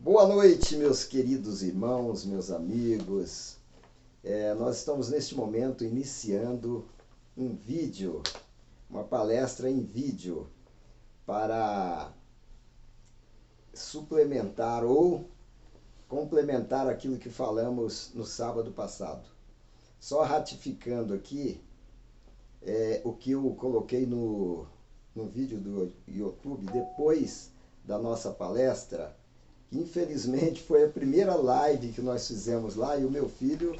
Boa noite, meus queridos irmãos, meus amigos. Nós estamos neste momento iniciando um vídeo, uma palestra em vídeo para suplementar ou complementar aquilo que falamos no sábado passado. Só ratificando aqui o que eu coloquei no vídeo do YouTube depois da nossa palestra. Infelizmente foi a primeira live que nós fizemos lá e o meu filho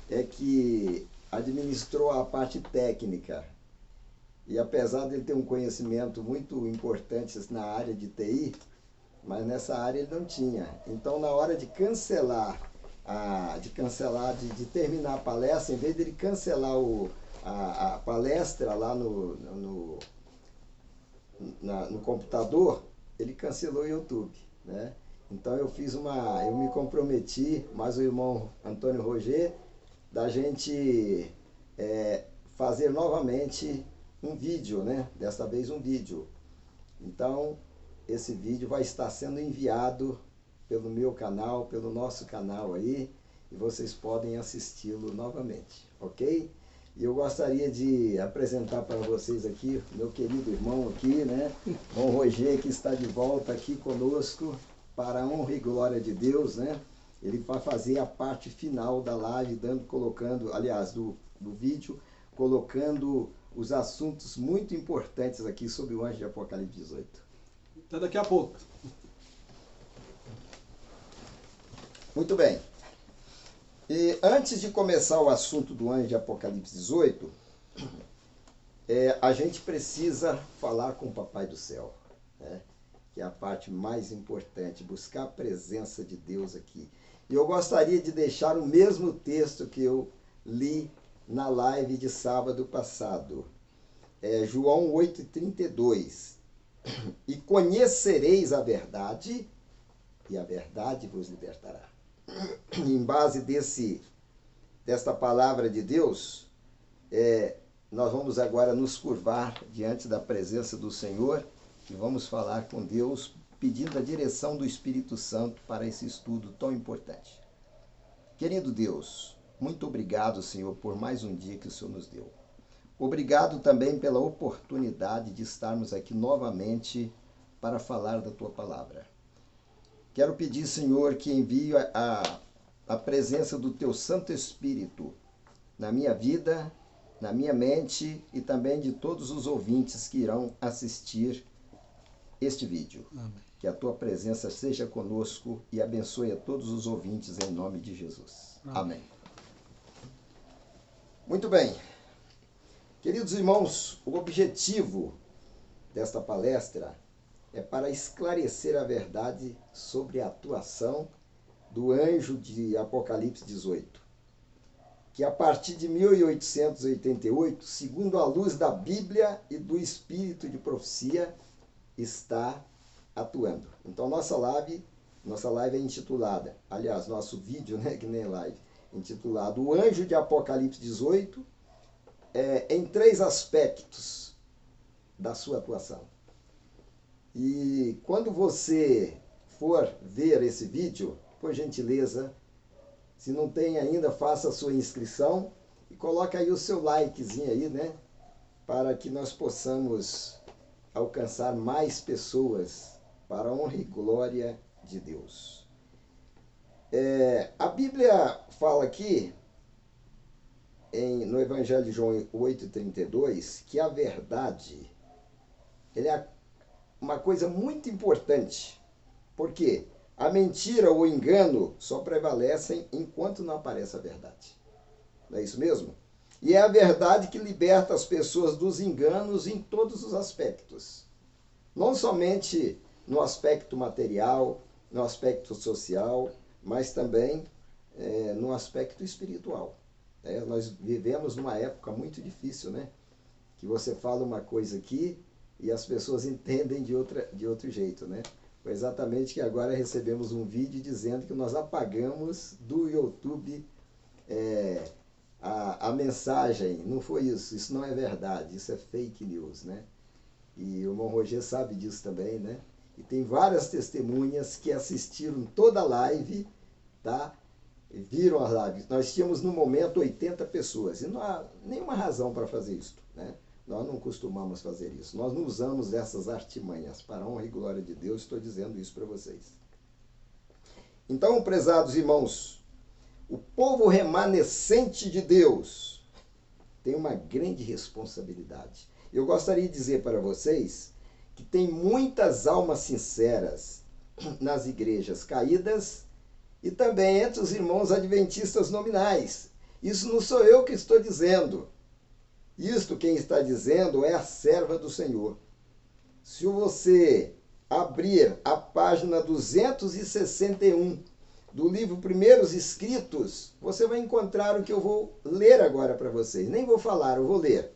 é que administrou a parte técnica. E apesar de ele ter um conhecimento muito importante na área de TI, mas nessa área ele não tinha. Então, na hora de cancelar, de terminar a palestra, em vez de ele cancelar a palestra lá no computador, ele cancelou o YouTube, né? Então eu me comprometi, mais o irmão Antônio Roger, da gente fazer novamente um vídeo, né? Desta vez um vídeo. Então esse vídeo vai estar sendo enviado pelo meu canal, pelo nosso canal aí, e vocês podem assisti-lo novamente, ok? E eu gostaria de apresentar para vocês aqui, meu querido irmão aqui, né? Irmão Roger, que está de volta aqui conosco, para a honra e glória de Deus, né? Ele vai fazer a parte final da live, do vídeo, colocando os assuntos muito importantes aqui sobre o anjo de Apocalipse 18. Até daqui a pouco. Muito bem. E antes de começar o assunto do anjo de Apocalipse 18, a gente precisa falar com o Papai do Céu, né? Que é a parte mais importante, buscar a presença de Deus aqui. E eu gostaria de deixar o mesmo texto que eu li na live de sábado passado. João 8,32. E conhecereis a verdade, e a verdade vos libertará. Em base desta palavra de Deus, nós vamos agora nos curvar diante da presença do Senhor e vamos falar com Deus, pedindo a direção do Espírito Santo para esse estudo tão importante. Querido Deus, muito obrigado, Senhor, por mais um dia que o Senhor nos deu. Obrigado também pela oportunidade de estarmos aqui novamente para falar da Tua palavra. Quero pedir, Senhor, que envie a presença do Teu Santo Espírito na minha vida, na minha mente e também de todos os ouvintes que irão assistir este vídeo. Amém. Que a Tua presença seja conosco e abençoe a todos os ouvintes em nome de Jesus. Amém. Muito bem. Queridos irmãos, o objetivo desta palestra é para esclarecer a verdade sobre a atuação do anjo de Apocalipse 18, que a partir de 1888, segundo a luz da Bíblia e do Espírito de profecia, está atuando. Então nossa live é intitulada, aliás, nosso vídeo, né, que nem live, intitulado O Anjo de Apocalipse 18, em 3 aspectos da sua atuação. E quando você for ver esse vídeo, por gentileza, se não tem ainda, faça a sua inscrição e coloque aí o seu likezinho aí, né? Para que nós possamos alcançar mais pessoas para a honra e glória de Deus. A Bíblia fala aqui, no Evangelho de João 8,32, que a verdade é uma coisa muito importante, porque a mentira ou o engano só prevalecem enquanto não aparece a verdade. Não é isso mesmo? E é a verdade que liberta as pessoas dos enganos em todos os aspectos. Não somente no aspecto material, no aspecto social, mas também no aspecto espiritual. Nós vivemos numa época muito difícil, né? Que você fala uma coisa aqui e as pessoas entendem de outro jeito, né? Foi exatamente que agora recebemos um vídeo dizendo que nós apagamos do YouTube a mensagem. Não foi isso não é verdade, isso é fake news, né? E o irmão Roger sabe disso também, né? E tem várias testemunhas que assistiram toda a live, tá? Viram as lives. Nós tínhamos no momento 80 pessoas. E não há nenhuma razão para fazer isso, né? Nós não costumamos fazer isso. Nós não usamos essas artimanhas. Para a honra e glória de Deus, estou dizendo isso para vocês. Então, prezados irmãos, o povo remanescente de Deus tem uma grande responsabilidade. Eu gostaria de dizer para vocês que tem muitas almas sinceras nas igrejas caídas e também entre os irmãos adventistas nominais. Isso não sou eu que estou dizendo. Isto quem está dizendo é a serva do Senhor. Se você abrir a página 261 do livro Primeiros Escritos, você vai encontrar o que eu vou ler agora para vocês. Nem vou falar, eu vou ler.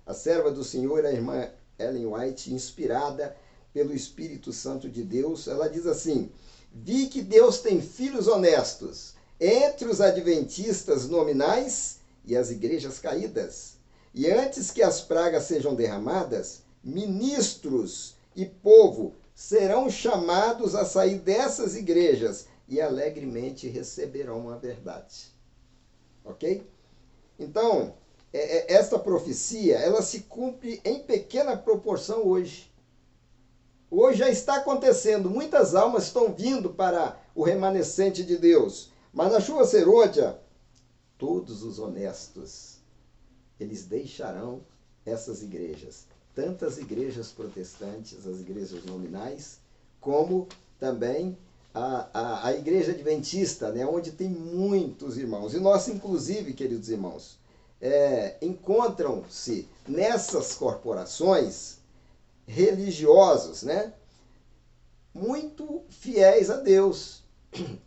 A serva do Senhor, a irmã Ellen White, inspirada pelo Espírito Santo de Deus, ela diz assim: vi que Deus tem filhos honestos entre os adventistas nominais e as igrejas caídas. E antes que as pragas sejam derramadas, ministros e povo serão chamados a sair dessas igrejas e alegremente receberão a verdade. Ok? Então, esta profecia, ela se cumpre em pequena proporção hoje. Hoje já está acontecendo, muitas almas estão vindo para o remanescente de Deus. Mas na chuva serôdia, todos os honestos, eles deixarão essas igrejas. Tanto as igrejas protestantes, as igrejas nominais, como também a igreja adventista, né, onde tem muitos irmãos. E nós, inclusive, queridos irmãos, encontram-se nessas corporações religiosos, né, muito fiéis a Deus,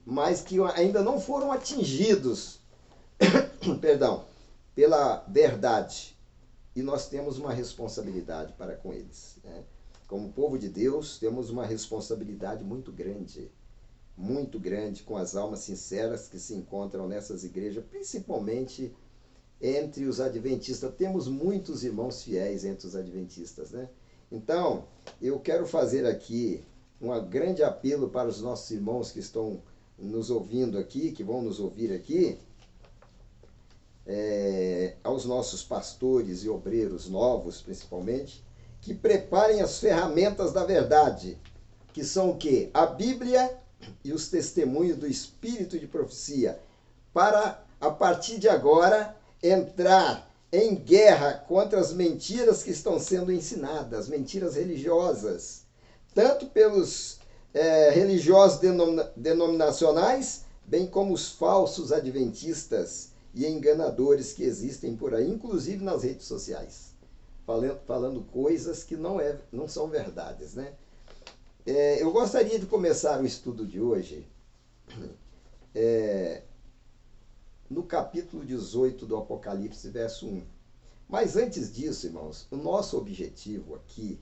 mas que ainda não foram atingidos perdão, pela verdade. E nós temos uma responsabilidade para com eles, né? Como povo de Deus, temos uma responsabilidade muito grande com as almas sinceras que se encontram nessas igrejas, principalmente entre os adventistas. Temos muitos irmãos fiéis entre os adventistas, né? Então, eu quero fazer aqui um grande apelo para os nossos irmãos que estão nos ouvindo aqui, que vão nos ouvir aqui, aos nossos pastores e obreiros novos, principalmente, que preparem as ferramentas da verdade, que são o quê? A Bíblia e os testemunhos do Espírito de profecia, para, a partir de agora, entrar em guerra contra as mentiras que estão sendo ensinadas, mentiras religiosas, tanto pelos religiosos denominacionais, bem como os falsos adventistas e enganadores que existem por aí, inclusive nas redes sociais, falando coisas que não são verdades, né? Eu gostaria de começar o estudo de hoje no capítulo 18 do Apocalipse, verso 1. Mas antes disso, irmãos, o nosso objetivo aqui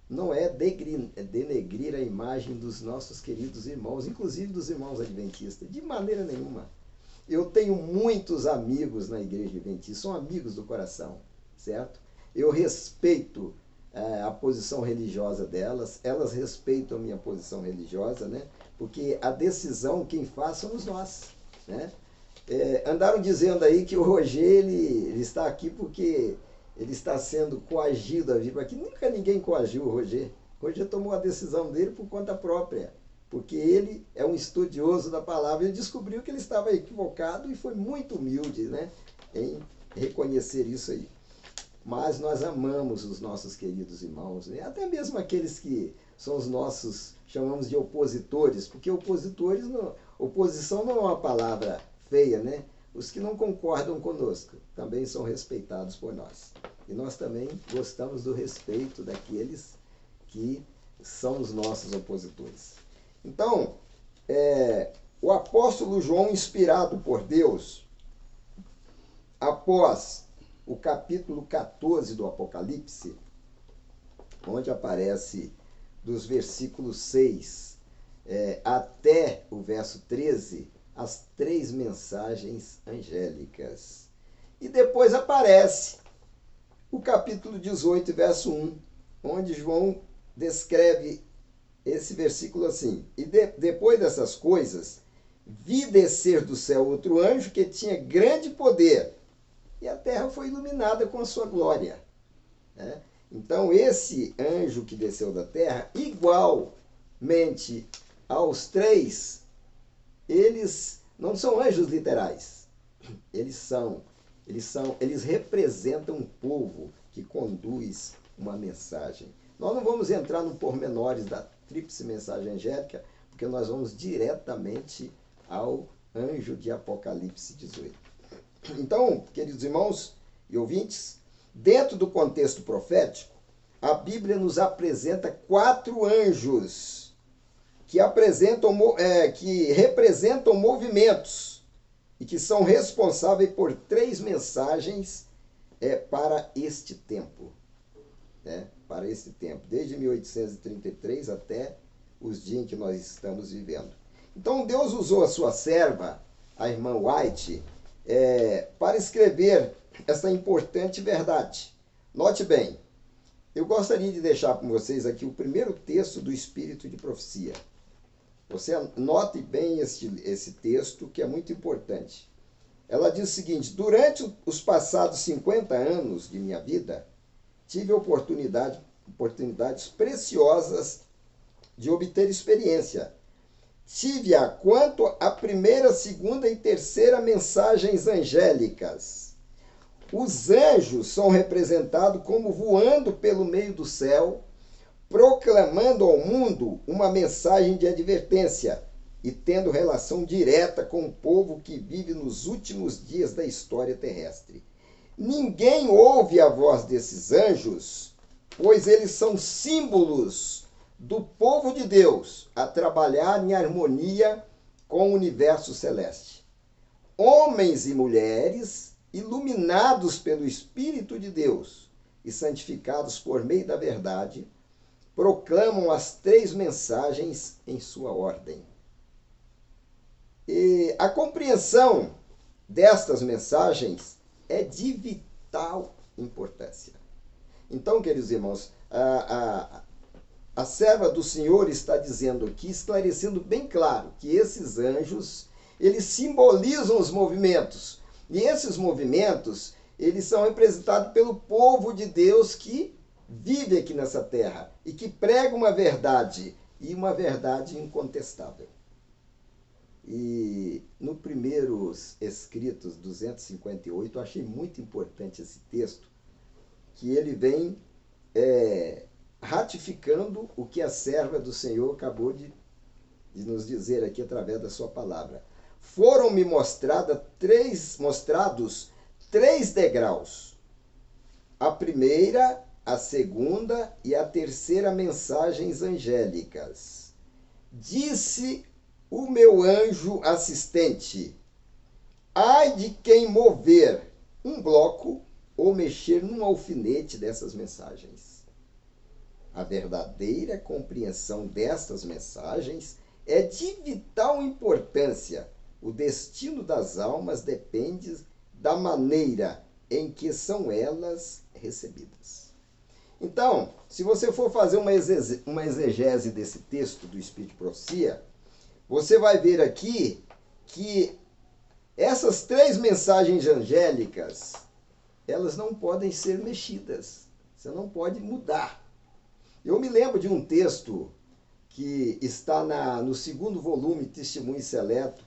não é denegrir a imagem dos nossos queridos irmãos, inclusive dos irmãos adventistas, de maneira nenhuma. Eu tenho muitos amigos na igreja adventista, são amigos do coração, certo? Eu respeito a posição religiosa delas, elas respeitam a minha posição religiosa, né? Porque a decisão quem faz somos nós, né? Andaram dizendo aí que o Roger ele está aqui porque ele está sendo coagido a vir para aqui. Nunca ninguém coagiu o Roger. O Roger tomou a decisão dele por conta própria, porque ele é um estudioso da palavra. Ele descobriu que ele estava equivocado e foi muito humilde, né, em reconhecer isso aí. Mas nós amamos os nossos queridos irmãos, né? Até mesmo aqueles que são os nossos, chamamos de opositores, porque oposição não é uma palavra feia, né? Os que não concordam conosco também são respeitados por nós. E nós também gostamos do respeito daqueles que são os nossos opositores. Então, o apóstolo João, inspirado por Deus, após o capítulo 14 do Apocalipse, onde aparece dos versículos 6 até o verso 13, as 3 mensagens angélicas. E depois aparece o capítulo 18, verso 1, onde João descreve esse versículo assim: e depois dessas coisas, vi descer do céu outro anjo que tinha grande poder, e a terra foi iluminada com a sua glória. Né? Então, esse anjo que desceu da terra, igualmente aos três, eles não são anjos literais. Eles representam um povo que conduz uma mensagem. Nós não vamos entrar no pormenores da tríplice mensagem angélica, porque nós vamos diretamente ao anjo de Apocalipse 18. Então, queridos irmãos e ouvintes, dentro do contexto profético, a Bíblia nos apresenta 4 anjos que representam movimentos e que são responsáveis por 3 mensagens para este tempo. Né? Para este tempo, desde 1833 até os dias em que nós estamos vivendo. Então, Deus usou a sua serva, a irmã White, para escrever essa importante verdade. Note bem, eu gostaria de deixar com vocês aqui o primeiro texto do Espírito de Profecia. Você note bem esse texto, que é muito importante. Ela diz o seguinte: durante os passados 50 anos de minha vida, tive oportunidades preciosas de obter experiência. Tive-a quanto à primeira, segunda e terceira mensagens angélicas. Os anjos são representados como voando pelo meio do céu, proclamando ao mundo uma mensagem de advertência e tendo relação direta com o povo que vive nos últimos dias da história terrestre. Ninguém ouve a voz desses anjos, pois eles são símbolos do povo de Deus a trabalhar em harmonia com o universo celeste. Homens e mulheres iluminados pelo Espírito de Deus e santificados por meio da verdade, proclamam as 3 mensagens em sua ordem. E a compreensão destas mensagens é de vital importância. Então, queridos irmãos, a serva do Senhor está dizendo aqui, esclarecendo bem claro, que esses anjos, eles simbolizam os movimentos. E esses movimentos, eles são representados pelo povo de Deus que vive aqui nessa terra e que prega uma verdade, e uma verdade incontestável. E no Primeiros Escritos 258, eu achei muito importante esse texto, que ele vem ratificando o que a serva do Senhor acabou de nos dizer aqui através da sua palavra. Foram-me mostrados 3 degraus. A primeira, a segunda e a terceira mensagens angélicas. Disse o meu anjo assistente: ai de quem mover um bloco ou mexer num alfinete dessas mensagens. A verdadeira compreensão destas mensagens é de vital importância. O destino das almas depende da maneira em que são elas recebidas. Então, se você for fazer uma exegese desse texto do Espírito de Profecia, você vai ver aqui que essas 3 mensagens angélicas, elas não podem ser mexidas. Você não pode mudar. Eu me lembro de um texto que está no 2º volume, Testemunho Seleto,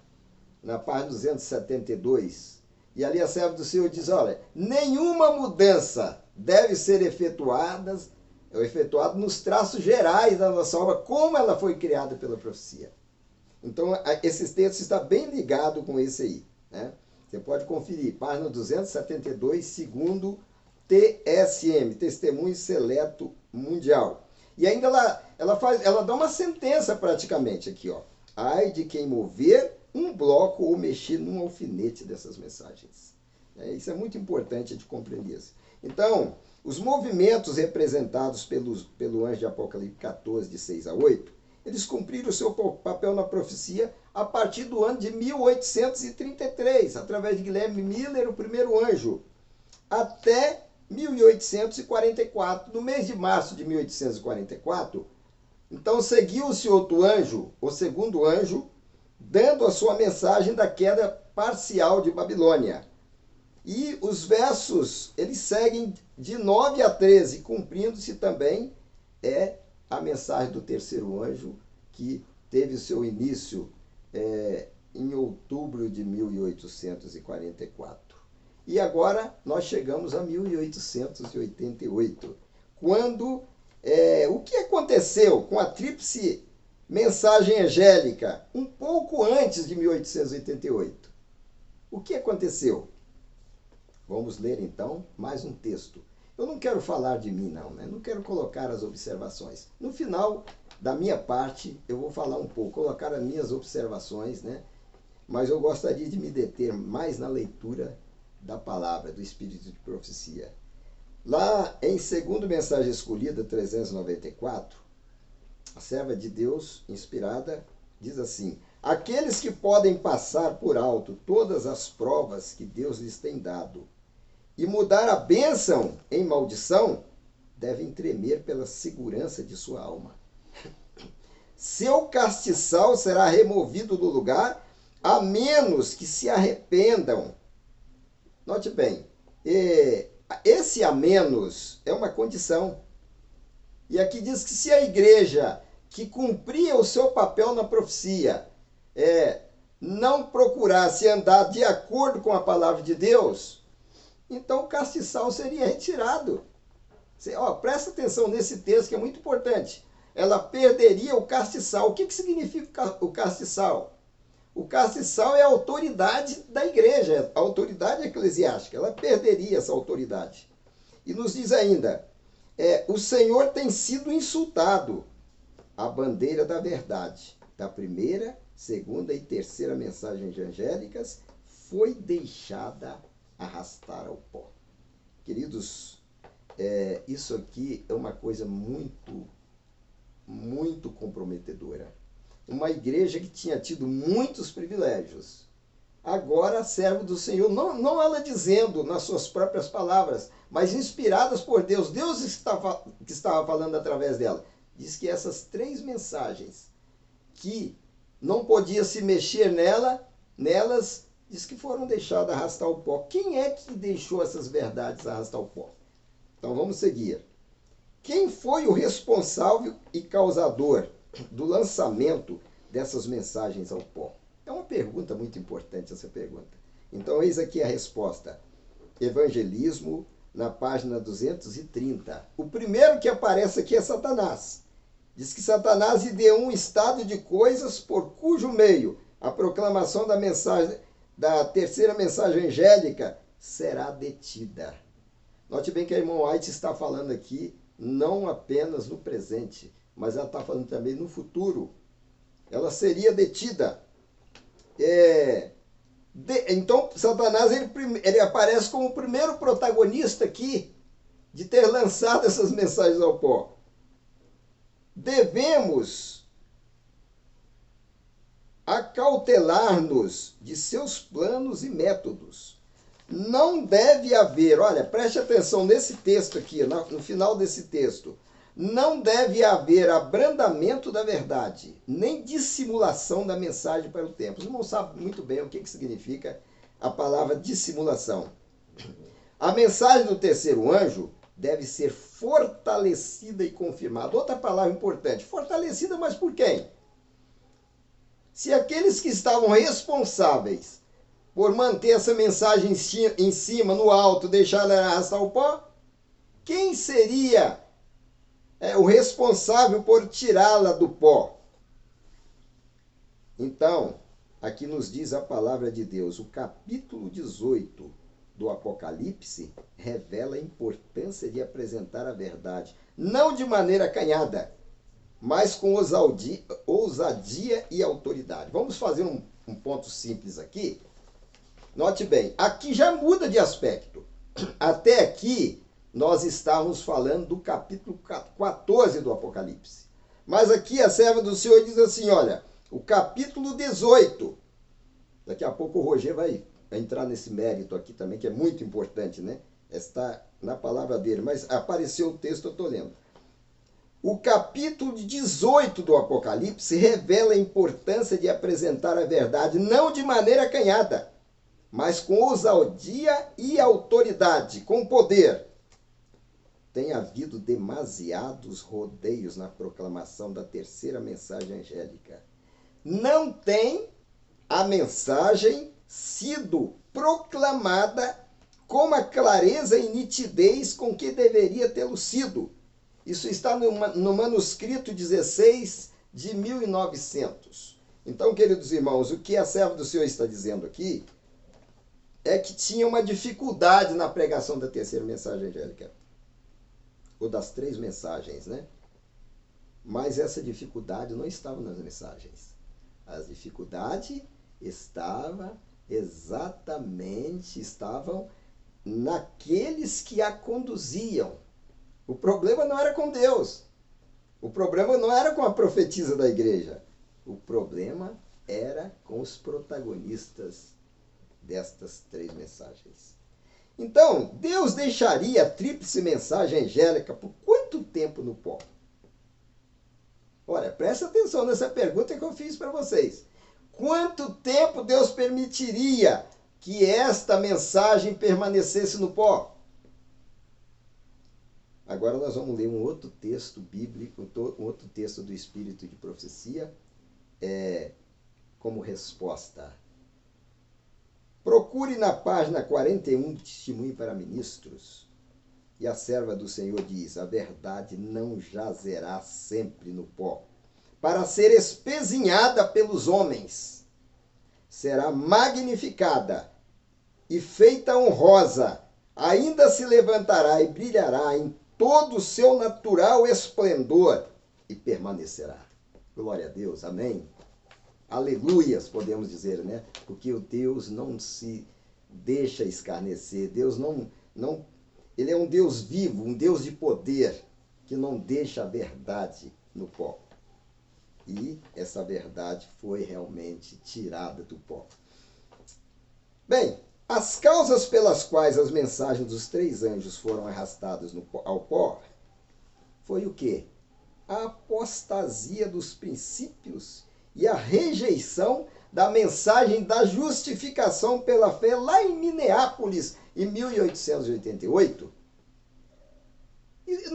na página 272. E ali a serva do Senhor diz: olha, nenhuma mudança deve ser efetuada nos traços gerais da nossa obra, como ela foi criada pela profecia. Então, esse texto está bem ligado com esse aí. Né? Você pode conferir, página 272, segundo TSM, Testemunho Seleto Mundial. E ainda ela dá uma sentença praticamente aqui, ó. Ai de quem mover um bloco ou mexer num alfinete dessas mensagens. Isso é muito importante de compreender. Então, os movimentos representados pelo anjo de Apocalipse 14, de 6 a 8, eles cumpriram o seu papel na profecia a partir do ano de 1833, através de Guilherme Miller, o primeiro anjo, até 1844. No mês de março de 1844, Então seguiu-se outro anjo, o segundo anjo, dando a sua mensagem da queda parcial de Babilônia. E os versos, eles seguem de 9 a 13, cumprindo-se também a mensagem do terceiro anjo, que teve o seu início em outubro de 1844. E agora nós chegamos a 1888, quando o que aconteceu com a tríplice mensagem angélica um pouco antes de 1888? O que aconteceu? Vamos ler então mais um texto. Eu não quero falar de mim não, né? Não quero colocar as observações. No final da minha parte, eu vou falar um pouco, colocar as minhas observações, né? Mas eu gostaria de me deter mais na leitura da palavra, do Espírito de Profecia. Lá em 2ª Mensagem Escolhida, 394, a serva de Deus, inspirada, diz assim: aqueles que podem passar por alto todas as provas que Deus lhes tem dado e mudar a bênção em maldição, devem tremer pela segurança de sua alma. Seu castiçal será removido do lugar, a menos que se arrependam. Note bem, esse a menos é uma condição. E aqui diz que se a igreja que cumpria o seu papel na profecia não procurasse andar de acordo com a palavra de Deus, então o castiçal seria retirado. Presta atenção nesse texto que é muito importante. Ela perderia o castiçal. O que significa o castiçal? O castiçal é a autoridade da igreja, a autoridade eclesiástica. Ela perderia essa autoridade. E nos diz ainda, o Senhor tem sido insultado. A bandeira da verdade, da primeira, segunda e terceira mensagens angélicas, foi deixada arrastar ao pó. Queridos, isso aqui é uma coisa muito, muito comprometedora. Uma igreja que tinha tido muitos privilégios, agora servo do Senhor, não ela dizendo nas suas próprias palavras, mas inspiradas por Deus. Deus que estava falando através dela. Diz que essas 3 mensagens, que não podia se mexer nelas, diz que foram deixadas arrastar o pó. Quem é que deixou essas verdades arrastar o pó? Então vamos seguir. Quem foi o responsável e causador do lançamento dessas mensagens ao pó? É uma pergunta muito importante essa pergunta. Então eis aqui a resposta. Evangelismo, na página 230. O primeiro que aparece aqui é Satanás. Diz que Satanás ideou um estado de coisas por cujo meio a proclamação da mensagem, da terceira mensagem angélica, será detida. Note bem que a irmã White está falando aqui não apenas no presente, mas ela está falando também no futuro. Ela seria detida. Então, Satanás ele aparece como o primeiro protagonista aqui de ter lançado essas mensagens ao pó. Devemos acautelar-nos de seus planos e métodos. Não deve haver, olha, preste atenção nesse texto aqui, no final desse texto. Não deve haver abrandamento da verdade, nem dissimulação da mensagem para o tempo. Os irmãos sabem muito bem o que significa a palavra dissimulação. A mensagem do terceiro anjo deve ser fortalecida e confirmada. Outra palavra importante, fortalecida, mas por quem? Se aqueles que estavam responsáveis por manter essa mensagem em cima, no alto, deixar ela arrastar o pó, quem seria o responsável por tirá-la do pó? Então, aqui nos diz a palavra de Deus, o capítulo 18 do Apocalipse revela a importância de apresentar a verdade, não de maneira acanhada, mas com ousadia e autoridade. Vamos fazer um ponto simples aqui. Note bem, aqui já muda de aspecto. Até aqui, nós estávamos falando do capítulo 14 do Apocalipse. Mas aqui a serva do Senhor diz assim, olha, o capítulo 18. Daqui a pouco o Roger vai entrar nesse mérito aqui também, que é muito importante, né? Está na palavra dele, mas apareceu o texto, eu estou lendo. O capítulo 18 do Apocalipse revela a importância de apresentar a verdade não de maneira acanhada, mas com ousadia e autoridade, com poder. Tem havido demasiados rodeios na proclamação da terceira mensagem angélica. Não tem a mensagem sido proclamada com a clareza e nitidez com que deveria tê-lo sido. Isso está no manuscrito 16 de 1900. Então, queridos irmãos, o que a serva do Senhor está dizendo aqui é que tinha uma dificuldade na pregação da terceira mensagem angélica. Ou das três mensagens, né? Mas essa dificuldade não estava nas mensagens. A dificuldade estavam naqueles que a conduziam. O problema não era com Deus. O problema não era com a profetisa da igreja. O problema era com os protagonistas destas três mensagens. Então, Deus deixaria a tríplice mensagem angélica por quanto tempo no pó? Olha, presta atenção nessa pergunta que eu fiz para vocês. Quanto tempo Deus permitiria que esta mensagem permanecesse no pó? Agora nós vamos ler um outro texto bíblico, um outro texto do Espírito de Profecia, como resposta. Procure na página 41 do Testemunho para Ministros. E a serva do Senhor diz: a verdade não jazerá sempre no pó, para ser espezinhada pelos homens. Será magnificada e feita honrosa, ainda se levantará e brilhará em todo o seu natural esplendor e permanecerá. Glória a Deus, amém? Aleluias, podemos dizer, né? Porque o Deus não se deixa escarnecer. Deus não, ele é um Deus vivo, um Deus de poder, que não deixa a verdade no pó. E essa verdade foi realmente tirada do pó. Bem, as causas pelas quais as mensagens dos três anjos foram arrastadas ao pó foi o quê? A apostasia dos princípios e a rejeição da mensagem da justificação pela fé lá em Minneapolis, em 1888. E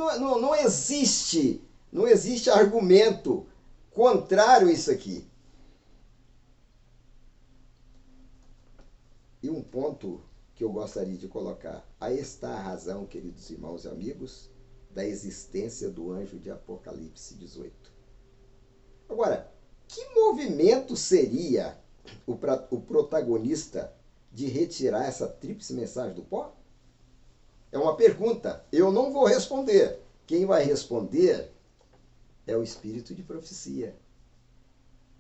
não existe argumento contrário a isso aqui. E um ponto que eu gostaria de colocar. Aí está a razão, queridos irmãos e amigos, da existência do anjo de Apocalipse 18. Agora, que movimento seria o protagonista de retirar essa tríplice mensagem do pó? É uma pergunta. Eu não vou responder. Quem vai responder é o Espírito de Profecia.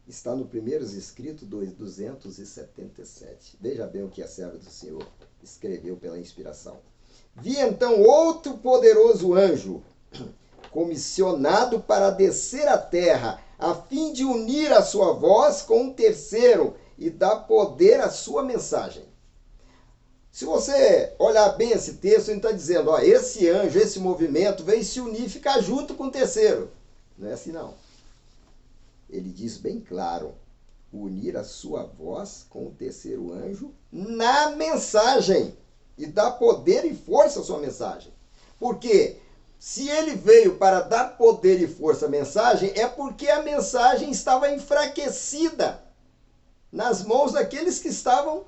Está no Primeiros Escritos 277. Veja bem o que a serva do Senhor escreveu pela inspiração. Vi então outro poderoso anjo, comissionado para descer à terra, a fim de unir a sua voz com um terceiro e dar poder à sua mensagem. Se você olhar bem esse texto, ele está dizendo, ó, esse anjo, esse movimento, vem se unir e ficar junto com o terceiro. Não é assim, não. Ele diz bem claro, unir a sua voz com o terceiro anjo na mensagem e dar poder e força à sua mensagem. Porque se ele veio para dar poder e força à mensagem, é porque a mensagem estava enfraquecida nas mãos daqueles que estavam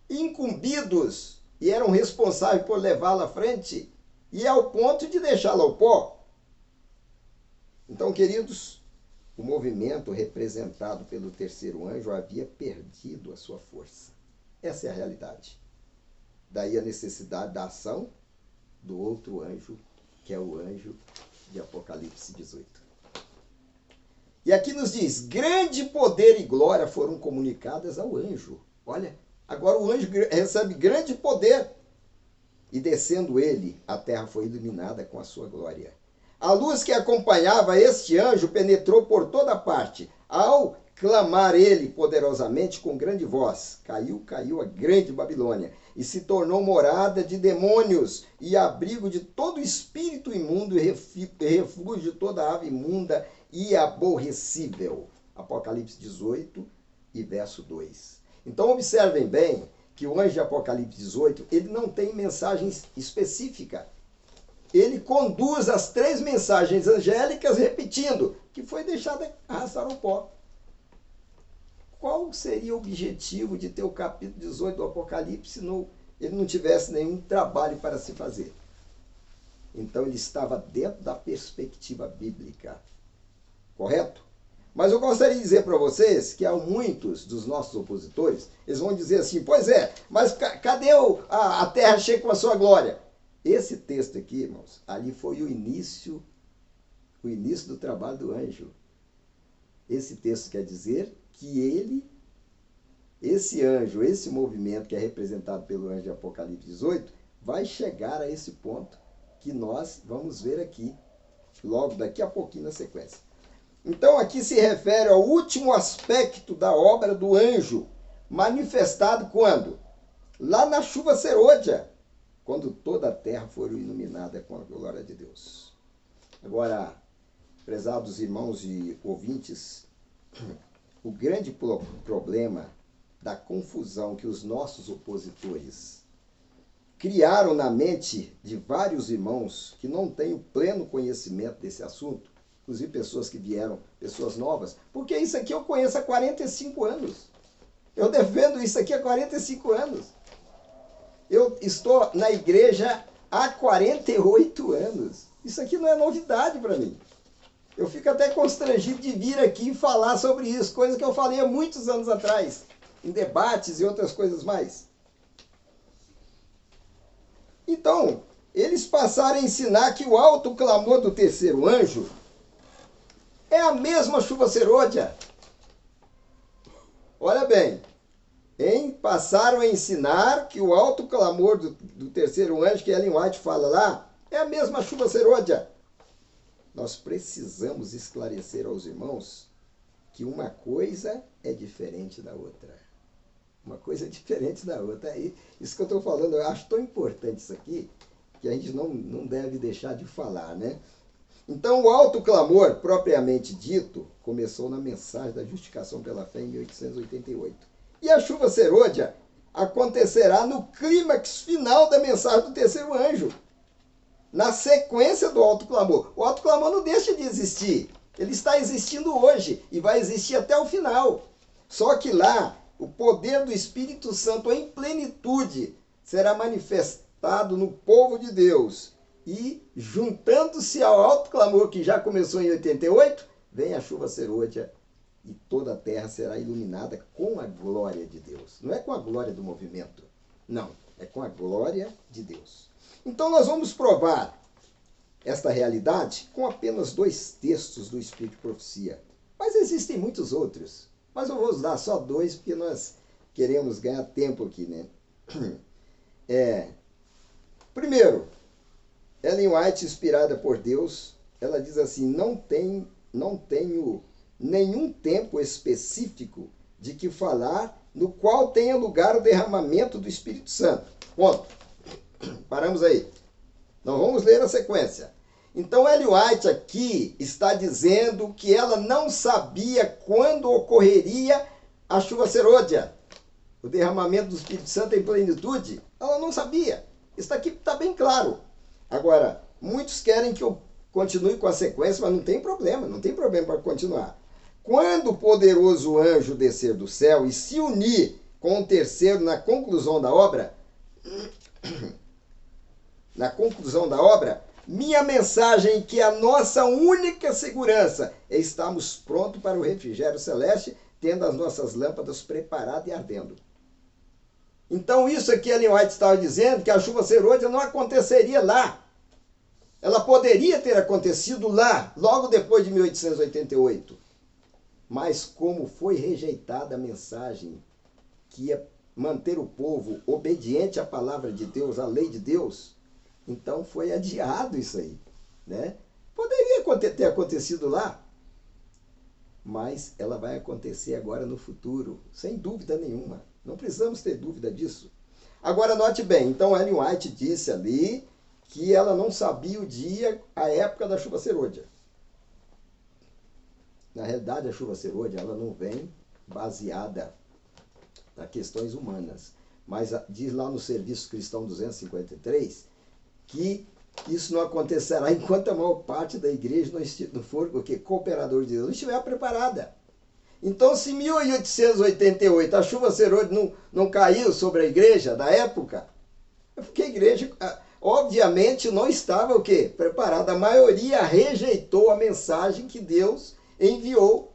incumbidos e eram responsáveis por levá-la à frente e ao ponto de deixá-la ao pó. Então, queridos, o movimento representado pelo terceiro anjo havia perdido a sua força. Essa é a realidade. Daí a necessidade da ação do outro anjo, que é o anjo de Apocalipse 18. E aqui nos diz, grande poder e glória foram comunicadas ao anjo. Olha, agora o anjo recebe grande poder. E descendo ele, a terra foi iluminada com a sua glória. A luz que acompanhava este anjo penetrou por toda parte, ao clamar ele poderosamente com grande voz. Caiu, caiu a grande Babilônia, e se tornou morada de demônios, e abrigo de todo espírito imundo, e refúgio de toda ave imunda e aborrecível. Apocalipse 18 e verso 2. Então observem bem que o anjo de Apocalipse 18, ele não tem mensagem específica. Ele conduz as 3 mensagens angélicas repetindo, que foi deixada arrastar ao pó. Qual seria o objetivo de ter o capítulo 18 do Apocalipse se ele não tivesse nenhum trabalho para se fazer? Então ele estava dentro da perspectiva bíblica. Correto? Mas eu gostaria de dizer para vocês que há muitos dos nossos opositores, eles vão dizer assim, pois é, mas cadê a terra cheia com a sua glória? Esse texto aqui, irmãos, ali foi o início do trabalho do anjo. Esse texto quer dizer que esse anjo, esse movimento que é representado pelo anjo de Apocalipse 18, vai chegar a esse ponto que nós vamos ver aqui, logo daqui a pouquinho na sequência. Então aqui se refere ao último aspecto da obra do anjo, manifestado quando? Lá na chuva serôdia, quando toda a terra for iluminada com a glória de Deus. Agora, prezados irmãos e ouvintes, o grande problema da confusão que os nossos opositores criaram na mente de vários irmãos que não têm o pleno conhecimento desse assunto, inclusive pessoas que vieram, pessoas novas, porque isso aqui eu conheço há 45 anos. Eu defendo isso aqui há 45 anos. Eu estou na igreja há 48 anos. Isso aqui não é novidade para mim. Eu fico até constrangido de vir aqui e falar sobre isso, coisa que eu falei há muitos anos atrás, em debates e outras coisas mais. Então, eles passaram a ensinar que o alto clamor do terceiro anjo é a mesma chuva serôdia. Olha bem, passaram a ensinar que o alto clamor do terceiro anjo, que Ellen White fala lá, é a mesma chuva serôdia. Nós precisamos esclarecer aos irmãos que uma coisa é diferente da outra. Uma coisa é diferente da outra. Aí, isso que eu estou falando, eu acho tão importante isso aqui, que a gente não deve deixar de falar, né? Então, o alto clamor, propriamente dito, começou na mensagem da justificação pela fé em 1888. E a chuva serôdia acontecerá no clímax final da mensagem do terceiro anjo, na sequência do alto clamor. O alto clamor não deixa de existir. Ele está existindo hoje e vai existir até o final. Só que lá, o poder do Espírito Santo em plenitude será manifestado no povo de Deus. E, juntando-se ao alto clamor que já começou em 88, vem a chuva serôdia e toda a terra será iluminada com a glória de Deus. Não é com a glória do movimento, não. É com a glória de Deus. Então nós vamos provar esta realidade com apenas 2 textos do Espírito de Profecia. Mas existem muitos outros. Mas eu vou usar só 2 porque nós queremos ganhar tempo aqui, né? Primeiro, Ellen White, inspirada por Deus, ela diz assim, não tenho nenhum tempo específico de que falar no qual tenha lugar o derramamento do Espírito Santo. Ponto. Paramos aí. Nós vamos ler a sequência. Então, Ellen White aqui está dizendo que ela não sabia quando ocorreria a chuva serôdia, o derramamento do Espírito Santo em plenitude. Ela não sabia. Isso aqui está bem claro. Agora, muitos querem que eu continue com a sequência, mas não tem problema para continuar. Quando o poderoso anjo descer do céu e se unir com o terceiro na conclusão da obra, minha mensagem é que a nossa única segurança é estarmos prontos para o refrigério celeste, tendo as nossas lâmpadas preparadas e ardendo. Então isso aqui Ellen White estava dizendo, que a chuva serôdia não aconteceria lá. Ela poderia ter acontecido lá, logo depois de 1888. Mas como foi rejeitada a mensagem que ia manter o povo obediente à palavra de Deus, à lei de Deus, então foi adiado isso aí, né? Poderia ter acontecido lá. mas ela vai acontecer agora no futuro, sem dúvida nenhuma. Não precisamos ter dúvida disso. Agora, note bem, então Ellen White disse ali que ela não sabia o dia, a época da chuva serôdia. Na realidade, a chuva serôdia ela não vem baseada nas questões humanas, mas diz lá no Serviço Cristão 253 que isso não acontecerá enquanto a maior parte da igreja não for cooperador de Deus, não estiver preparada. Então, se em 1888 a chuva serôdia não caiu sobre a igreja da época, é porque a igreja, obviamente, não estava o quê? Preparada. A maioria rejeitou a mensagem que Deus enviou,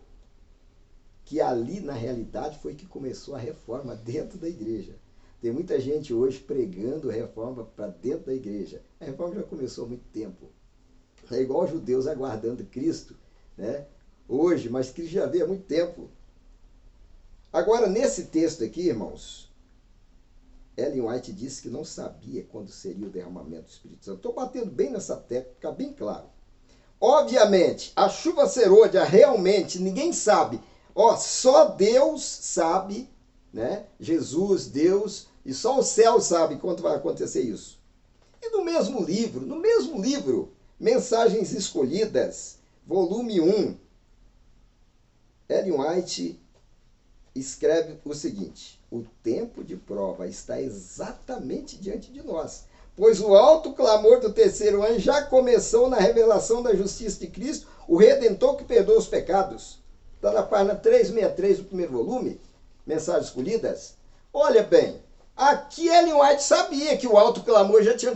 que ali, na realidade, foi que começou a reforma dentro da igreja. Tem muita gente hoje pregando reforma para dentro da igreja. A reforma já começou há muito tempo. É igual os judeus aguardando Cristo, né? Hoje, mas Cristo já veio há muito tempo. Agora, nesse texto aqui, irmãos, Ellen White disse que não sabia quando seria o derramamento do Espírito Santo. Estou batendo bem nessa tecla, fica bem claro. Obviamente, a chuva serôdia realmente ninguém sabe. Só Deus sabe, né? Jesus, Deus, e só o céu sabe quando vai acontecer isso. E no mesmo livro, Mensagens Escolhidas, volume 1, Ellen White escreve o seguinte: o tempo de prova está exatamente diante de nós, pois o alto clamor do terceiro anjo já começou na revelação da justiça de Cristo, o Redentor que perdoa os pecados. Está na página 363 do primeiro volume, Mensagens Escolhidas. Olha bem, aqui Ellen White sabia que o alto clamor já tinha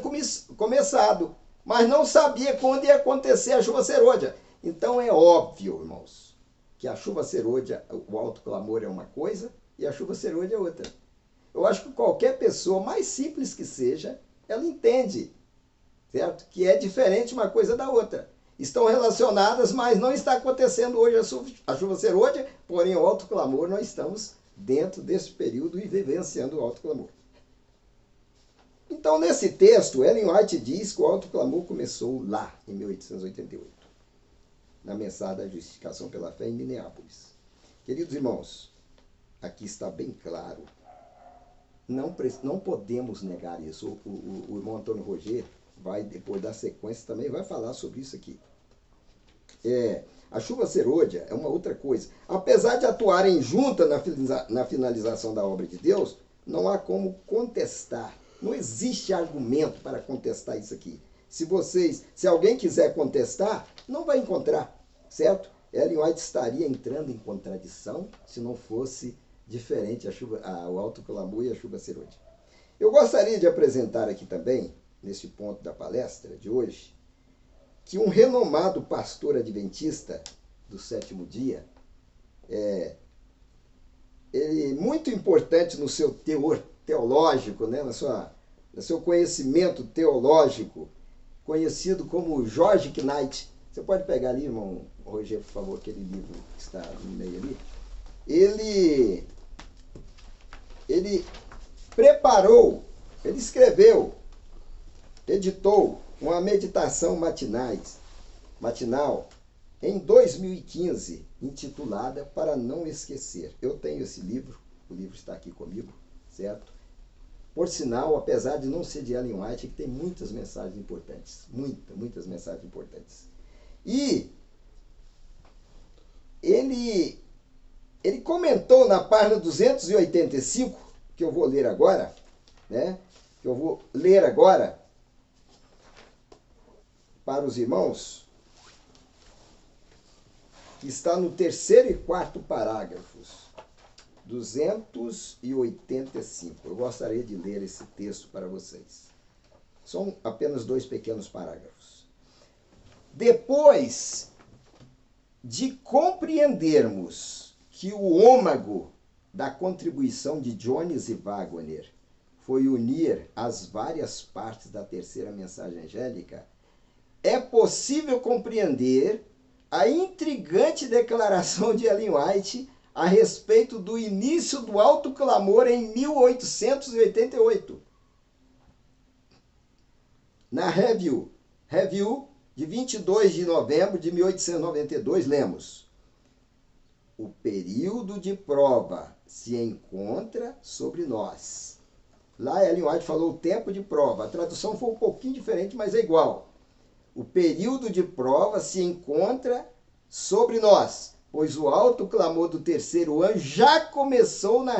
começado, mas não sabia quando ia acontecer a chuva serôdia. Então é óbvio, irmãos, que a chuva serôdia, o alto clamor é uma coisa e a chuva serôdia é outra. Eu acho que qualquer pessoa, mais simples que seja, ela entende, certo? Que é diferente uma coisa da outra. Estão relacionadas, mas não está acontecendo hoje a chuva serôdia, porém o alto clamor nós estamos dentro desse período e vivenciando o alto clamor. Então, nesse texto, Ellen White diz que o alto clamor começou lá, em 1888. Na mensagem da justificação pela fé em Minneapolis. Queridos irmãos, aqui está bem claro, não podemos negar isso. O irmão Antônio Roger vai, depois da sequência, também vai falar sobre isso aqui. A chuva serôdia é uma outra coisa. Apesar de atuarem juntas na finalização da obra de Deus, não há como contestar. Não existe argumento para contestar isso aqui. Se alguém quiser contestar, não vai encontrar, certo? Ellen White estaria entrando em contradição se não fosse diferente o alto clamor e a chuva serôdia. Eu gostaria de apresentar aqui também, nesse ponto da palestra de hoje, que um renomado pastor adventista do sétimo dia, ele muito importante no seu teor teológico, né, no seu conhecimento teológico, conhecido como George Knight. Você pode pegar ali, irmão Roger, por favor, aquele livro que está no meio ali. Ele preparou, ele escreveu, editou uma meditação matinal em 2015, intitulada Para Não Esquecer. Eu tenho esse livro, o livro está aqui comigo, certo? Por sinal, apesar de não ser de Ellen White, que tem muitas mensagens importantes, muitas mensagens importantes. E ele comentou na página 285, que eu vou ler agora, né? Que eu vou ler agora para os irmãos, que está no terceiro e quarto parágrafos, 285. Eu gostaria de ler esse texto para vocês. São apenas 2 pequenos parágrafos. Depois de compreendermos que o ômago da contribuição de Jones e Wagner foi unir as várias partes da terceira mensagem angélica, é possível compreender a intrigante declaração de Ellen White a respeito do início do alto clamor em 1888. Na Review de 22 de novembro de 1892, lemos: o período de prova se encontra sobre nós. Lá Ellen White falou o tempo de prova. A tradução foi um pouquinho diferente, mas é igual. O período de prova se encontra sobre nós, pois o alto clamor do terceiro anjo já começou na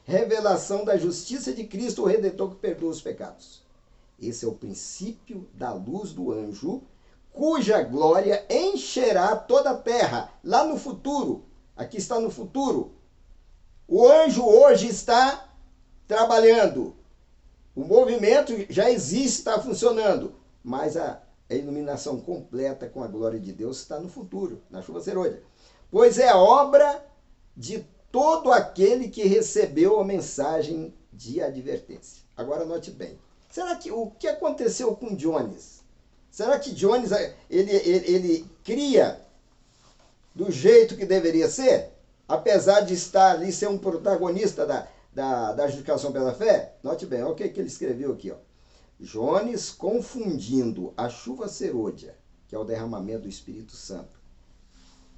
revelação da justiça de Cristo, o Redentor que perdoa os pecados. Esse é o princípio da luz do anjo, cuja glória encherá toda a terra, lá no futuro. Aqui está no futuro. O anjo hoje está trabalhando. O movimento já existe, está funcionando. Mas a iluminação completa com a glória de Deus está no futuro, na chuva serôdia. Pois é obra de todo aquele que recebeu a mensagem de advertência. Agora note bem. Será que o que aconteceu com Jones? Será que Jones ele cria do jeito que deveria ser? Apesar de estar ali, ser um protagonista da justificação pela fé? Note bem, olha o que ele escreveu aqui. Ó. Jones confundindo a chuva serôdia, que é o derramamento do Espírito Santo,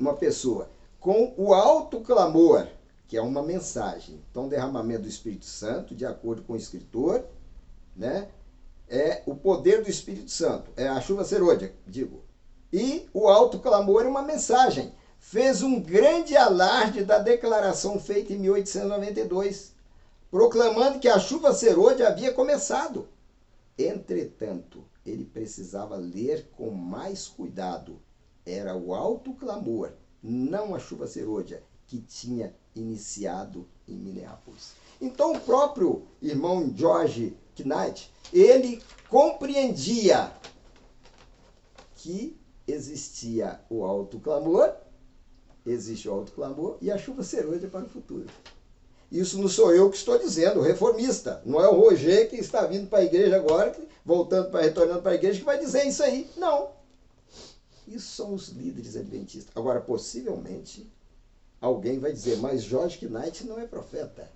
uma pessoa, com o alto clamor, que é uma mensagem. Então, o derramamento do Espírito Santo, de acordo com o escritor, né, é o poder do Espírito Santo, é a chuva serôdia, digo. E o alto clamor é uma mensagem. Fez um grande alarde da declaração feita em 1892, proclamando que a chuva serôdia havia começado. Entretanto, ele precisava ler com mais cuidado. Era o alto clamor, não a chuva serôdia, que tinha iniciado em Minneapolis. Então, o próprio irmão George Knight, ele compreendia que existia o alto clamor, existe o alto clamor e a chuva serôdia para o futuro. Isso não sou eu que estou dizendo, o reformista. Não é o Roger que está vindo para a igreja agora, retornando para a igreja, que vai dizer isso aí. Não. Isso são os líderes adventistas. Agora, possivelmente, alguém vai dizer, mas George Knight não é profeta.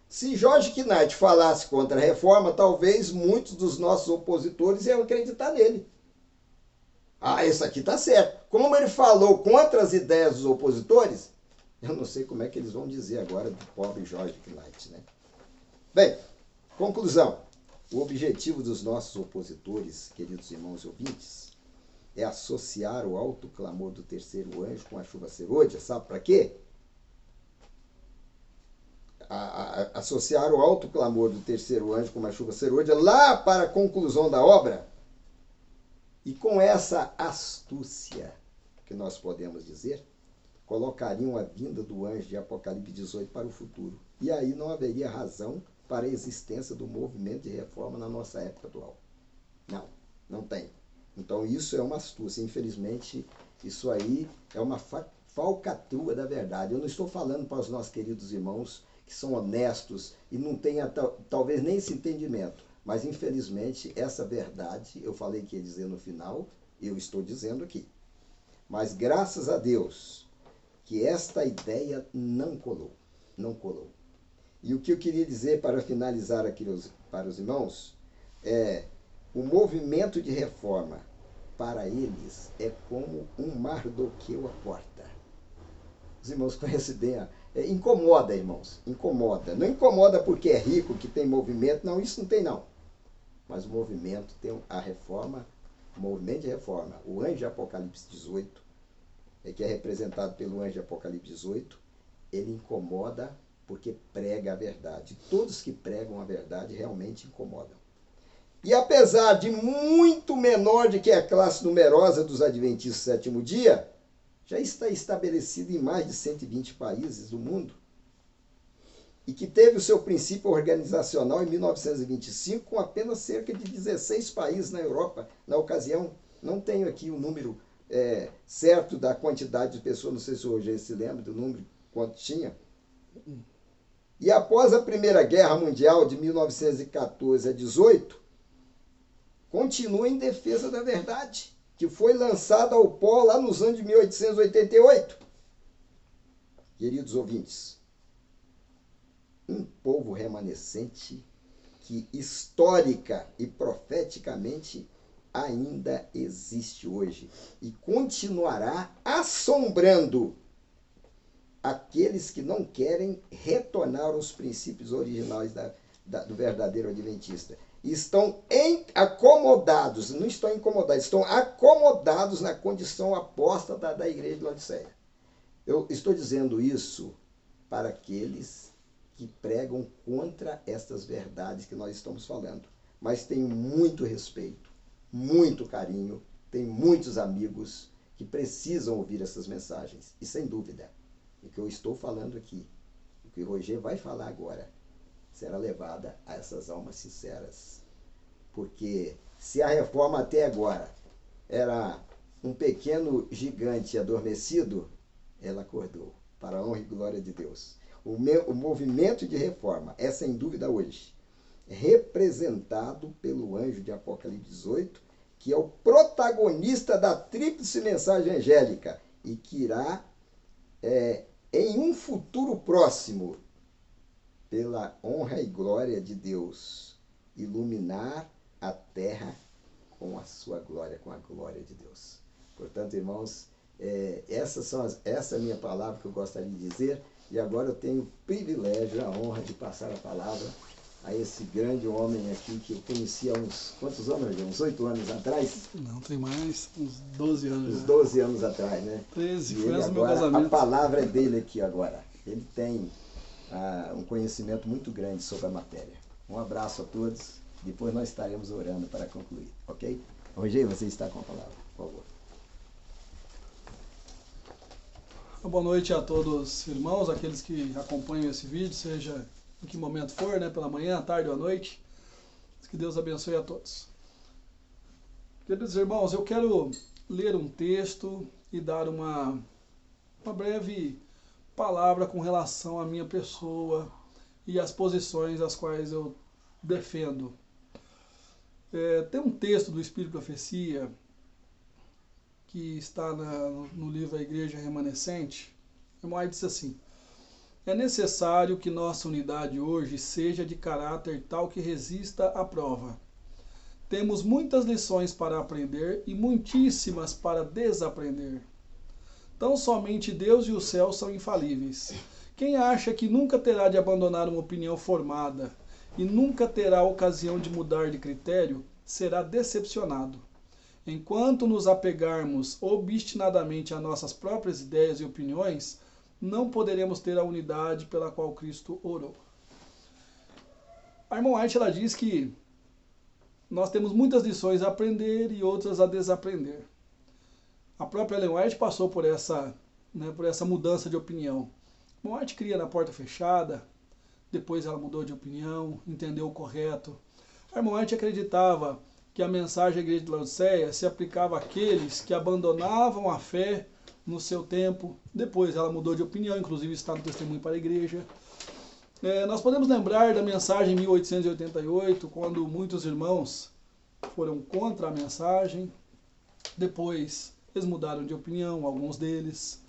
Se George Knight falasse contra a reforma, talvez muitos dos nossos opositores iam acreditar nele. Ah, isso aqui está certo. Como ele falou contra as ideias dos opositores, eu não sei como é que eles vão dizer agora do pobre George Knight, né? Bem, conclusão. O objetivo dos nossos opositores, queridos irmãos e ouvintes, é associar o alto clamor do terceiro anjo com a chuva serôdia. Sabe para quê? Associar o alto clamor do terceiro anjo com a chuva serôdia lá para a conclusão da obra. E com essa astúcia, que nós podemos dizer, colocariam a vinda do anjo de Apocalipse 18 para o futuro. E aí não haveria razão para a existência do movimento de reforma na nossa época atual. Não, não tem. Então isso é uma astúcia. Infelizmente, isso aí é uma falcatrua da verdade. Eu não estou falando para os nossos queridos irmãos que são honestos e não tenham talvez nem esse entendimento. Mas infelizmente essa verdade, eu falei que ia dizer no final, eu estou dizendo aqui. Mas graças a Deus que esta ideia não colou. Não colou. E o que eu queria dizer para finalizar aqui para os irmãos é: o movimento de reforma, para eles, é como um Mardoqueu à porta. Os irmãos conhecem bem. Incomoda, irmãos. Incomoda. Não incomoda porque é rico, que tem movimento. Não, isso não tem, não. Mas o movimento tem a reforma, o movimento de reforma. O anjo de Apocalipse 18, que é representado pelo anjo de Apocalipse 18, ele incomoda porque prega a verdade. Todos que pregam a verdade realmente incomodam. E apesar de muito menor do que a classe numerosa dos adventistas do sétimo dia, já está estabelecido em mais de 120 países do mundo, e que teve o seu princípio organizacional em 1925, com apenas cerca de 16 países na Europa, na ocasião. Não tenho aqui o número certo da quantidade de pessoas, não sei se o Roger se lembra do número, quanto tinha. E após a Primeira Guerra Mundial, de 1914 a 18, continua em defesa da verdade, que foi lançada ao pó lá nos anos de 1888. Queridos ouvintes, um povo remanescente que histórica e profeticamente ainda existe hoje e continuará assombrando aqueles que não querem retornar aos princípios originais do verdadeiro adventista. Estão acomodados, não estão incomodados, estão acomodados na condição apóstata da igreja de Laodiceia. Eu estou dizendo isso para aqueles que pregam contra estas verdades que nós estamos falando. Mas tenho muito respeito, muito carinho, tenho muitos amigos que precisam ouvir essas mensagens. E sem dúvida, o que eu estou falando aqui, o que o Roger vai falar agora, será levada a essas almas sinceras. Porque se a reforma até agora era um pequeno gigante adormecido, ela acordou, para a honra e glória de Deus. O movimento de reforma é, sem dúvida, hoje, representado pelo anjo de Apocalipse 18, que é o protagonista da tríplice mensagem angélica e que irá, em um futuro próximo, pela honra e glória de Deus, iluminar a terra com a sua glória, com a glória de Deus. Portanto, irmãos, essa é a minha palavra que eu gostaria de dizer, e agora eu tenho o privilégio, a honra de passar a palavra a esse grande homem aqui que eu conheci há quantos anos? Uns 8 anos atrás? Não, tem mais, uns 12 anos. Uns 12 anos atrás, né? 13, foi antes do meu casamento. A palavra é dele aqui agora. Ele tem um conhecimento muito grande sobre a matéria. Um abraço a todos. Depois nós estaremos orando para concluir, ok? Roger, você está com a palavra, por favor. Boa noite a todos, irmãos, aqueles que acompanham esse vídeo, seja em que momento for, né, pela manhã, à tarde ou à noite. Que Deus abençoe a todos. Queridos irmãos, eu quero ler um texto e dar uma breve palavra com relação à minha pessoa e às posições as quais eu defendo. Tem um texto do Espírito de Profecia que está no livro A Igreja Remanescente. Moai disse assim: é necessário que nossa unidade hoje seja de caráter tal que resista à prova. Temos muitas lições para aprender e muitíssimas para desaprender. Tão somente Deus e o céu são infalíveis. Quem acha que nunca terá de abandonar uma opinião formada e nunca terá ocasião de mudar de critério, será decepcionado. Enquanto nos apegarmos obstinadamente a nossas próprias ideias e opiniões, não poderemos ter a unidade pela qual Cristo orou. A irmã White, ela diz que nós temos muitas lições a aprender e outras a desaprender. A própria Ellen White passou por essa mudança de opinião. A irmã White cria na porta fechada, depois ela mudou de opinião, entendeu o correto. A irmã White acreditava que a mensagem da igreja de Laodiceia se aplicava àqueles que abandonavam a fé no seu tempo. Depois ela mudou de opinião, inclusive está no Testemunho para a Igreja. Nós podemos lembrar da mensagem em 1888, quando muitos irmãos foram contra a mensagem. Depois eles mudaram de opinião, alguns deles.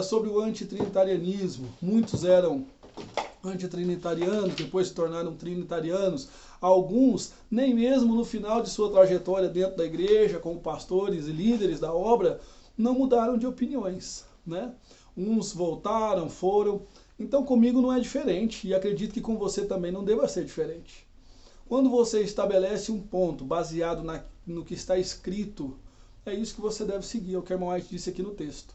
Sobre o antitrinitarianismo, muitos eram antitrinitarianos, depois se tornaram trinitarianos. Alguns, nem mesmo no final de sua trajetória dentro da igreja, como pastores e líderes da obra, não mudaram de opiniões, né? Uns voltaram, foram. Então comigo não é diferente, e acredito que com você também não deva ser diferente. Quando você estabelece um ponto baseado no que está escrito, é isso que você deve seguir, é o que a irmã White disse aqui no texto.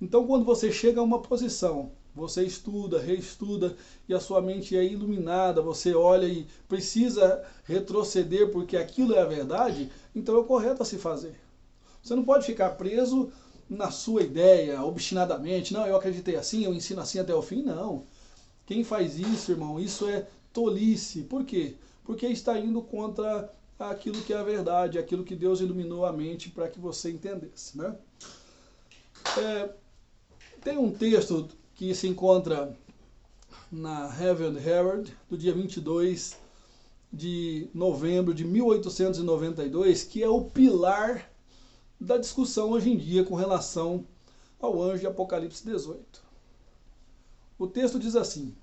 Então quando você chega a uma posição, você estuda, reestuda, e a sua mente é iluminada, você olha e precisa retroceder porque aquilo é a verdade, então é o correto a se fazer. Você não pode ficar preso na sua ideia, obstinadamente. Não, eu acreditei assim, eu ensino assim até o fim. Não. Quem faz isso, irmão, isso é tolice. Por quê? Porque está indo contra aquilo que é a verdade, aquilo que Deus iluminou a mente para que você entendesse, né? Tem um texto que se encontra na Heaven Herald, do dia 22 de novembro de 1892, que é o pilar da discussão hoje em dia com relação ao anjo de Apocalipse 18. O texto diz assim: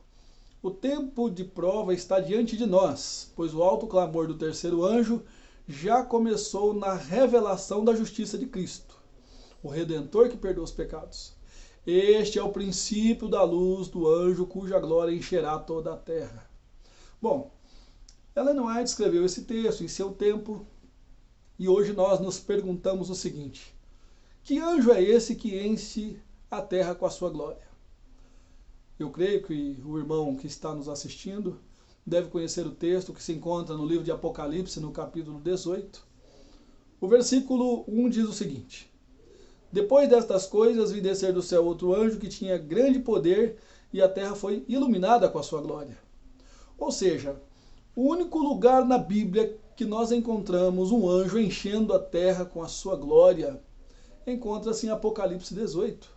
o tempo de prova está diante de nós, pois o alto clamor do terceiro anjo já começou na revelação da justiça de Cristo, o Redentor que perdoa os pecados. Este é o princípio da luz do anjo cuja glória encherá toda a terra. Bom, Ellen White escreveu esse texto em seu tempo e hoje nós nos perguntamos o seguinte: que anjo é esse que enche a terra com a sua glória? Eu creio que o irmão que está nos assistindo deve conhecer o texto que se encontra no livro de Apocalipse, no capítulo 18. O versículo 1 diz o seguinte: depois destas coisas vi descer do céu outro anjo que tinha grande poder e a terra foi iluminada com a sua glória. Ou seja, o único lugar na Bíblia que nós encontramos um anjo enchendo a terra com a sua glória encontra-se em Apocalipse 18.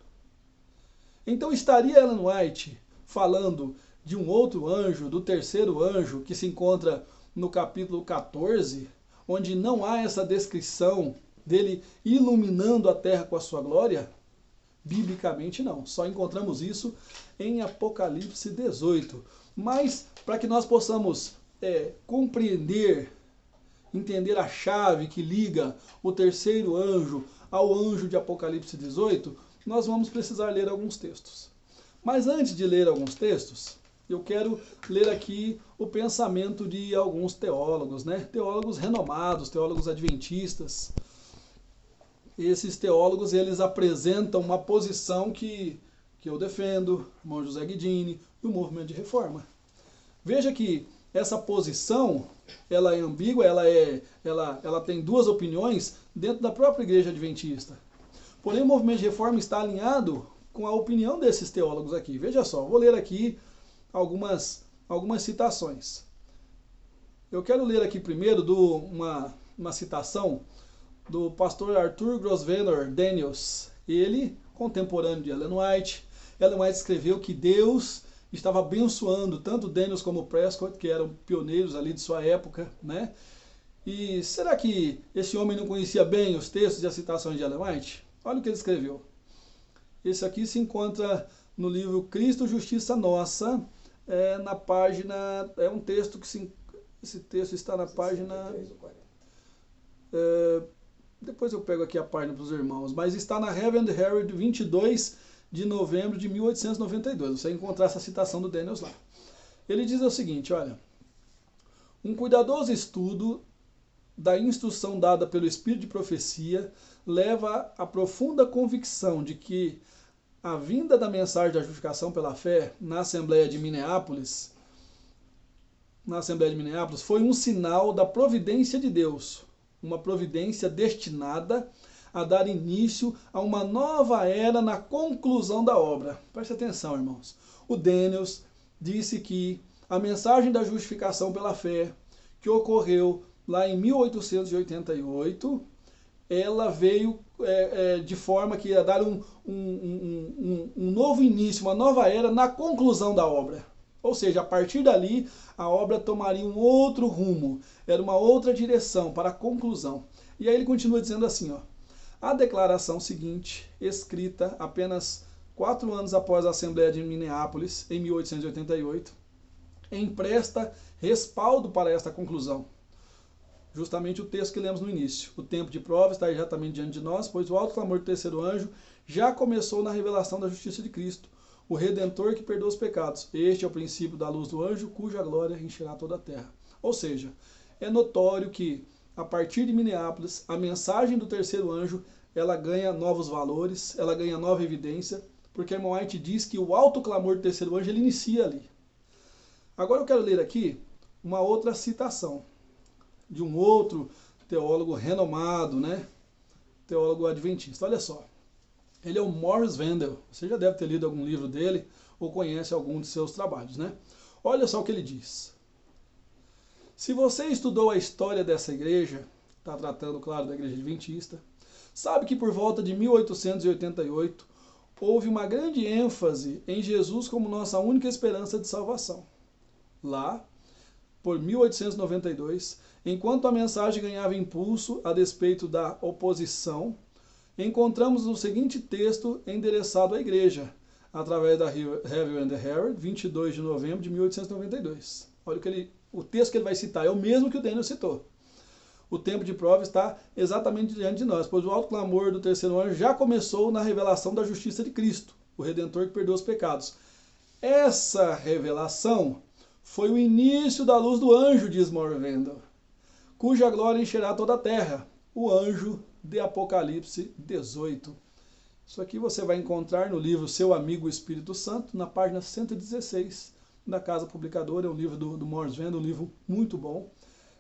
Então estaria Ellen White falando de um outro anjo, do terceiro anjo, que se encontra no capítulo 14, onde não há essa descrição dele iluminando a terra com a sua glória? Biblicamente não, só encontramos isso em Apocalipse 18. Mas para que nós possamos compreender, entender a chave que liga o terceiro anjo ao anjo de Apocalipse 18, nós vamos precisar ler alguns textos. Mas antes de ler alguns textos, eu quero ler aqui o pensamento de alguns teólogos, né? Teólogos renomados, teólogos adventistas. Esses teólogos, eles apresentam uma posição que eu defendo, o irmão José Guidini e o movimento de reforma. Veja que essa posição, ela é ambígua, ela tem duas opiniões dentro da própria igreja adventista. Porém, o movimento de reforma está alinhado com a opinião desses teólogos aqui. Veja só, vou ler aqui algumas citações. Eu quero ler aqui primeiro uma citação do pastor Arthur Grosvenor Daniels. Ele, contemporâneo de Ellen White. Ellen White escreveu que Deus estava abençoando tanto Daniels como Prescott, que eram pioneiros ali de sua época, né? E será que esse homem não conhecia bem os textos e as citações de Ellen White? Olha o que ele escreveu. Esse aqui se encontra no livro Cristo, Justiça Nossa, na página... É um texto que esse texto está na página... depois eu pego aqui a página para os irmãos, mas está na Heaven and Herald 22 de novembro de 1892. Você vai encontrar essa citação do Daniels lá. Ele diz o seguinte, olha: um cuidadoso estudo da instrução dada pelo Espírito de profecia leva à profunda convicção de que a vinda da mensagem da justificação pela fé na Assembleia de Minneapolis foi um sinal da providência de Deus, uma providência destinada a dar início a uma nova era na conclusão da obra. Preste atenção, irmãos. O Daniels disse que a mensagem da justificação pela fé, que ocorreu lá em 1888, ela veio de forma que ia dar um novo início, uma nova era na conclusão da obra. Ou seja, a partir dali, a obra tomaria um outro rumo, era uma outra direção para a conclusão. E aí ele continua dizendo assim, ó: a declaração seguinte, escrita apenas 4 anos após a Assembleia de Minneapolis, em 1888, empresta respaldo para esta conclusão. Justamente o texto que lemos no início. O tempo de prova está exatamente diante de nós, pois o alto clamor do terceiro anjo já começou na revelação da justiça de Cristo, o Redentor que perdoa os pecados. Este é o princípio da luz do anjo, cuja glória encherá toda a terra. Ou seja, é notório que, a partir de Minneapolis, a mensagem do terceiro anjo, ela ganha novos valores, ela ganha nova evidência, porque a irmã White diz que o alto clamor do terceiro anjo, ele inicia ali. Agora eu quero ler aqui uma outra citação de um outro teólogo renomado, né? Teólogo adventista. Olha só. Ele é o Morris Wendell. Você já deve ter lido algum livro dele ou conhece algum de seus trabalhos, né? Olha só o que ele diz. Se você estudou a história dessa igreja, está tratando, claro, da igreja adventista, sabe que por volta de 1888 houve uma grande ênfase em Jesus como nossa única esperança de salvação. Lá, por 1892, enquanto a mensagem ganhava impulso a despeito da oposição, encontramos o seguinte texto endereçado à igreja, através da Heaven and Herald, 22 de novembro de 1892. Olha o texto que ele vai citar, é o mesmo que o Daniel citou. O tempo de prova está exatamente diante de nós, pois o alto clamor do terceiro anjo já começou na revelação da justiça de Cristo, o Redentor que perdoa os pecados. Essa revelação foi o início da luz do anjo, diz Morris Wendell, cuja glória encherá toda a terra, o anjo de Apocalipse 18. Isso aqui você vai encontrar no livro Seu Amigo Espírito Santo, na página 116 da Casa Publicadora. É um livro do Morris Wendell, um livro muito bom.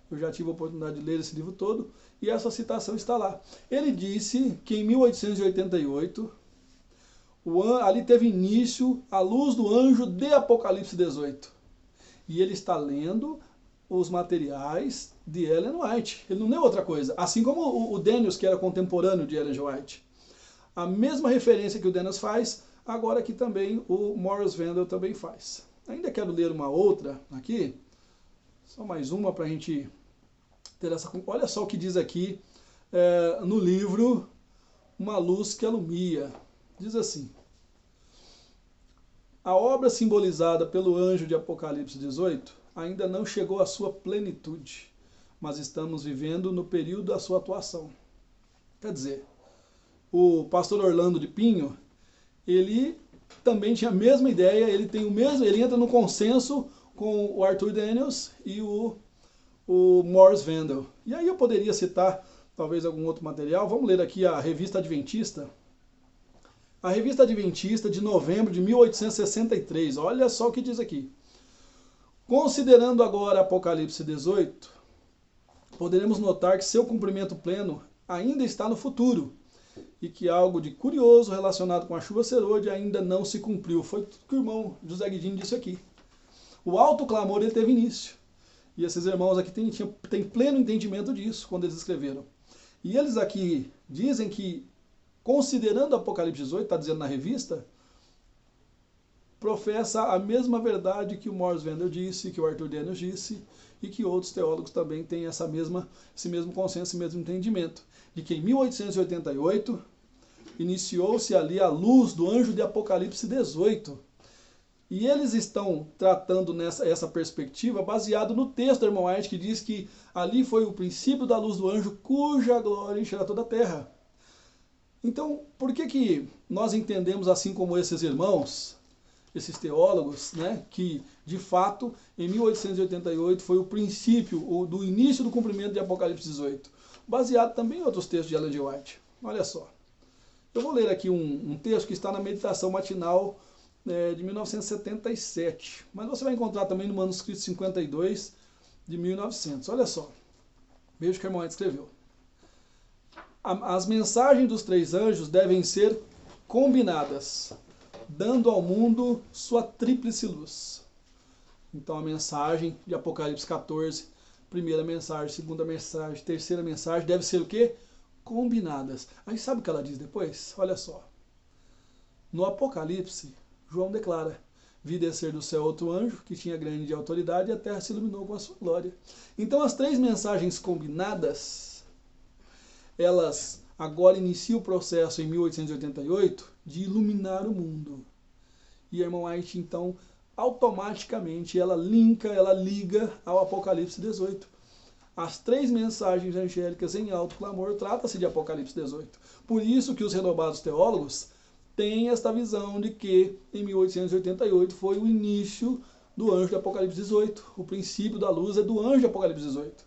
Eu já tive a oportunidade de ler esse livro todo, e essa citação está lá. Ele disse que em 1888, ali teve início a luz do anjo de Apocalipse 18. E ele está lendo os materiais de Ellen White. Ele não leu outra coisa. Assim como o Daniels, que era contemporâneo de Ellen White. A mesma referência que o Daniels faz, agora aqui também o Morris Wendell também faz. Ainda quero ler uma outra aqui, só mais uma para a gente ter essa... Olha só o que diz aqui no livro Uma Luz que Alumia. Diz assim: a obra simbolizada pelo anjo de Apocalipse 18 ainda não chegou à sua plenitude, mas estamos vivendo no período da sua atuação. Quer dizer, o pastor Orlando de Pinho, ele também tinha a mesma ideia, ele entra no consenso com o Arthur Daniels e o Morris Wendell. E aí eu poderia citar talvez algum outro material. Vamos ler aqui a Revista Adventista. A Revista Adventista de novembro de 1863. Olha só o que diz aqui. Considerando agora Apocalipse 18, poderemos notar que seu cumprimento pleno ainda está no futuro e que algo de curioso relacionado com a chuva serôdia ainda não se cumpriu. Foi tudo que o irmão José Guidini disse aqui. O alto clamor ele teve início. E esses irmãos aqui têm pleno entendimento disso quando eles escreveram. E eles aqui dizem que, considerando Apocalipse 18, está dizendo na revista, professa a mesma verdade que o Morris Wendell disse, que o Arthur Daniels disse, e que outros teólogos também têm esse mesmo consenso, esse mesmo entendimento, de que em 1888 iniciou-se ali a luz do anjo de Apocalipse 18. E eles estão tratando essa perspectiva baseado no texto do irmão White, que diz que ali foi o princípio da luz do anjo, cuja glória encherá toda a terra. Então, por que nós entendemos assim como esses irmãos, esses teólogos, né, que de fato em 1888 foi o princípio do início do cumprimento de Apocalipse 18, baseado também em outros textos de Ellen G. White. Olha só, eu vou ler aqui um texto que está na meditação matinal de 1977, mas você vai encontrar também no manuscrito 52 de 1900. Olha só, veja o que o irmão White escreveu. As mensagens dos três anjos devem ser combinadas, dando ao mundo sua tríplice luz. Então a mensagem de Apocalipse 14, primeira mensagem, segunda mensagem, terceira mensagem, deve ser o quê? Combinadas. Aí sabe o que ela diz depois? Olha só. No Apocalipse, João declara: vi descer do céu outro anjo, que tinha grande autoridade, e a terra se iluminou com a sua glória. Então as três mensagens combinadas, elas agora iniciam o processo em 1888 de iluminar o mundo. E a irmã White, então, automaticamente ela liga ao Apocalipse 18. As três mensagens angélicas em alto clamor trata-se de Apocalipse 18. Por isso que os renovados teólogos têm esta visão de que em 1888 foi o início do anjo de Apocalipse 18. O princípio da luz é do anjo de Apocalipse 18.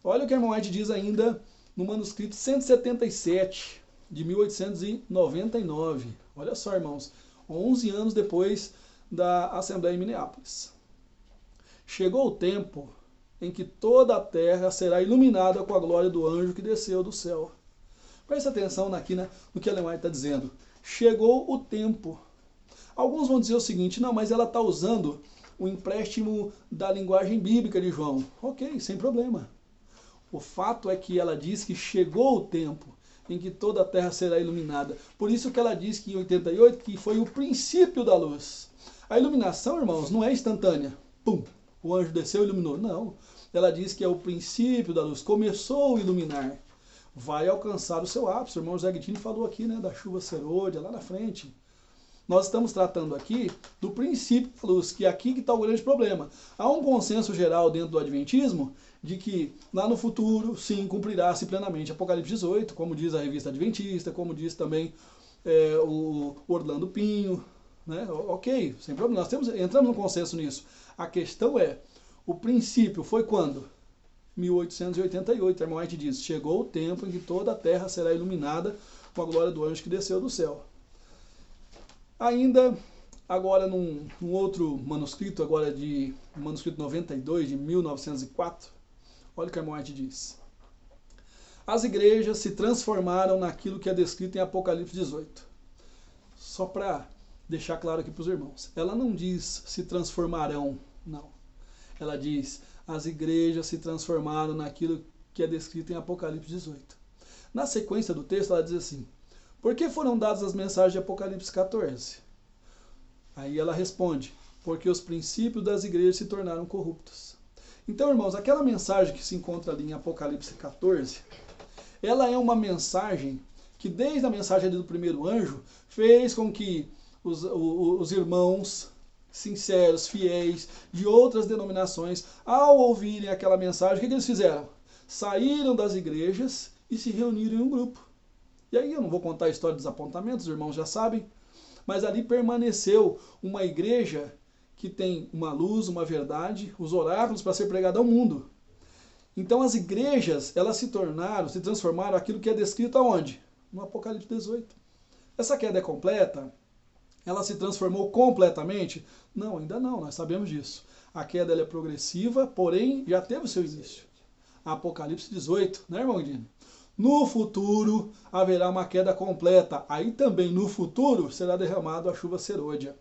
Olha o que a irmã White diz ainda no manuscrito 177 de 1899. Olha só, irmãos, 11 anos depois da Assembleia em Minneapolis. Chegou o tempo em que toda a terra será iluminada com a glória do anjo que desceu do céu. Preste atenção aqui, né, no que Ellen White está dizendo. Chegou o tempo. Alguns vão dizer o seguinte: não, mas ela está usando o empréstimo da linguagem bíblica de João. Ok, sem problema. O fato é que ela diz que chegou o tempo em que toda a terra será iluminada. Por isso que ela diz que em 88 que foi o princípio da luz. A iluminação, irmãos, não é instantânea. Pum, o anjo desceu e iluminou. Não. Ela diz que é o princípio da luz. Começou a iluminar. Vai alcançar o seu ápice. O irmão José Guidini falou aqui, né, da chuva serôdia, lá na frente. Nós estamos tratando aqui do princípio da luz, que é aqui que está o grande problema. Há um consenso geral dentro do Adventismo de que lá no futuro, sim, cumprirá-se plenamente Apocalipse 18, como diz a Revista Adventista, como diz também o Orlando Pinho, né? Ok, sem problema, entramos num consenso nisso. A questão é, o princípio foi quando? 1888, Ellen White diz, chegou o tempo em que toda a terra será iluminada com a glória do anjo que desceu do céu. Ainda, agora num outro manuscrito, agora de manuscrito 92, de 1904, olha o que Ellen White diz. As igrejas se transformaram naquilo que é descrito em Apocalipse 18. Só para deixar claro aqui para os irmãos. Ela não diz se transformarão, não. Ela diz, as igrejas se transformaram naquilo que é descrito em Apocalipse 18. Na sequência do texto, ela diz assim, por que foram dadas as mensagens de Apocalipse 14? Aí ela responde, porque os princípios das igrejas se tornaram corruptos. Então, irmãos, aquela mensagem que se encontra ali em Apocalipse 14, ela é uma mensagem que desde a mensagem do primeiro anjo, fez com que os irmãos sinceros, fiéis, de outras denominações, ao ouvirem aquela mensagem, o que eles fizeram? Saíram das igrejas e se reuniram em um grupo. E aí eu não vou contar a história dos apontamentos, os irmãos já sabem, mas ali permaneceu uma igreja que tem uma luz, uma verdade, os oráculos para ser pregado ao mundo. Então as igrejas, elas se transformaram aquilo que é descrito aonde? No Apocalipse 18. Essa queda é completa? Ela se transformou completamente? Não, ainda não, nós sabemos disso. A queda ela é progressiva, porém já teve o seu início. Apocalipse 18, né, irmão Guilherme? No futuro haverá uma queda completa. Aí também no futuro será derramado a chuva serôdia.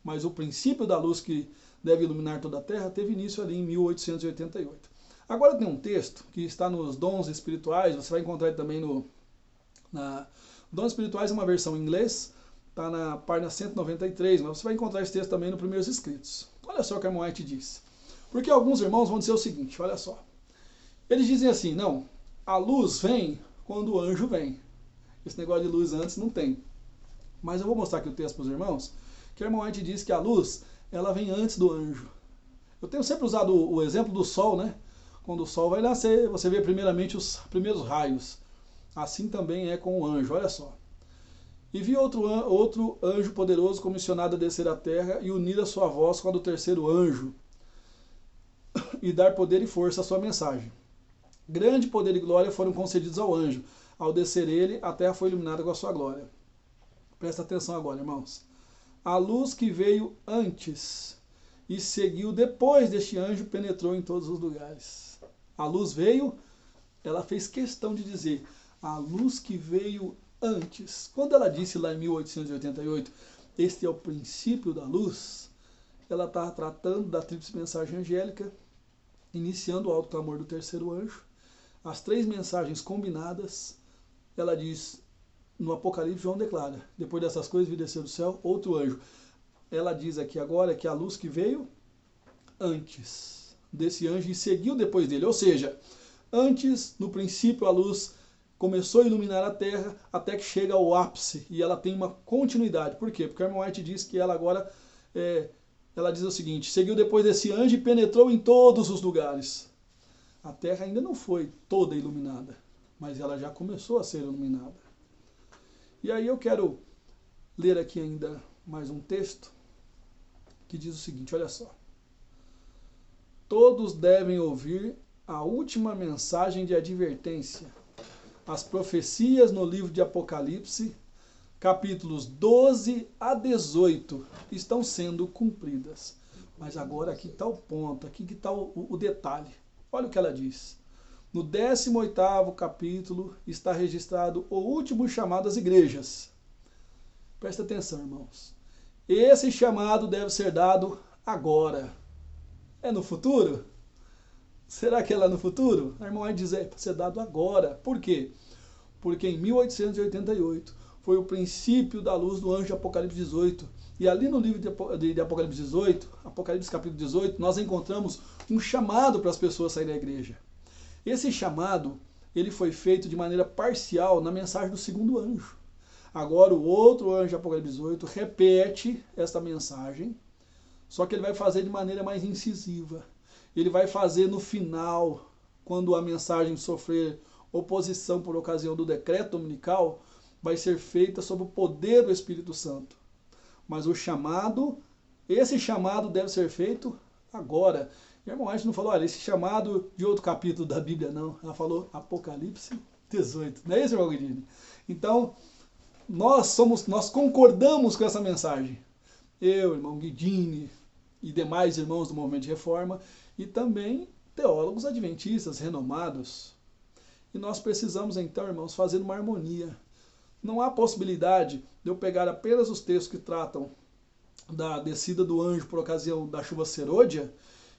Mas o princípio da luz que deve iluminar toda a terra teve início ali em 1888. Agora tem um texto que está nos Dons Espirituais, você vai encontrar também Dons Espirituais é uma versão em inglês, está na página 193, mas você vai encontrar esse texto também nos Primeiros Escritos. Olha só o que Ellen White diz. Porque alguns irmãos vão dizer o seguinte, olha só. Eles dizem assim, não, a luz vem quando o anjo vem. Esse negócio de luz antes não tem. Mas eu vou mostrar aqui o texto para os irmãos, que Ellen White diz que a luz, ela vem antes do anjo. Eu tenho sempre usado o exemplo do sol, né? Quando o sol vai nascer, você vê primeiramente os primeiros raios. Assim também é com o anjo, olha só. E vi outro anjo poderoso comissionado a descer à terra e unir a sua voz com a do terceiro anjo e dar poder e força à sua mensagem. Grande poder e glória foram concedidos ao anjo. Ao descer ele, a terra foi iluminada com a sua glória. Presta atenção agora, irmãos. A luz que veio antes e seguiu depois deste anjo penetrou em todos os lugares. A luz veio, ela fez questão de dizer, a luz que veio antes. Quando ela disse lá em 1888, este é o princípio da luz, ela está tratando da tríplice mensagem angélica, iniciando o alto clamor do terceiro anjo. As três mensagens combinadas, ela diz, no Apocalipse, João declara, depois dessas coisas vi descer do céu outro anjo. Ela diz aqui agora que a luz que veio antes desse anjo e seguiu depois dele, ou seja, antes, no princípio, a luz começou a iluminar a terra até que chega ao ápice e ela tem uma continuidade. Por quê? Porque a Ellen White diz que ela agora, ela diz o seguinte, seguiu depois desse anjo e penetrou em todos os lugares. A terra ainda não foi toda iluminada, mas ela já começou a ser iluminada. E aí eu quero ler aqui ainda mais um texto que diz o seguinte, olha só. Todos devem ouvir a última mensagem de advertência. As profecias no livro de Apocalipse, capítulos 12 a 18, estão sendo cumpridas. Mas agora aqui está o ponto, aqui que está o detalhe. Olha o que ela diz. No 18º capítulo está registrado o último chamado às igrejas. Presta atenção, irmãos. Esse chamado deve ser dado agora. É no futuro? Será que é lá no futuro? A irmã vai dizer, para ser dado agora. Por quê? Porque em 1888 foi o princípio da luz do anjo de Apocalipse 18. E ali no livro de Apocalipse 18, Apocalipse capítulo 18, nós encontramos um chamado para as pessoas saírem da igreja. Esse chamado, ele foi feito de maneira parcial na mensagem do segundo anjo. Agora o outro anjo de Apocalipse 18 repete esta mensagem, só que ele vai fazer de maneira mais incisiva. Ele vai fazer no final, quando a mensagem sofrer oposição por ocasião do decreto dominical, vai ser feita sob o poder do Espírito Santo. Mas esse chamado deve ser feito agora. E a irmã White não falou, olha, esse chamado de outro capítulo da Bíblia, não. Ela falou Apocalipse 18. Não é isso, irmão Guidini? Então, nós concordamos com essa mensagem. Eu, irmão Guidini e demais irmãos do Movimento de Reforma, e também teólogos adventistas renomados. E nós precisamos então, irmãos, fazer uma harmonia. Não há possibilidade de eu pegar apenas os textos que tratam da descida do anjo por ocasião da chuva serôdia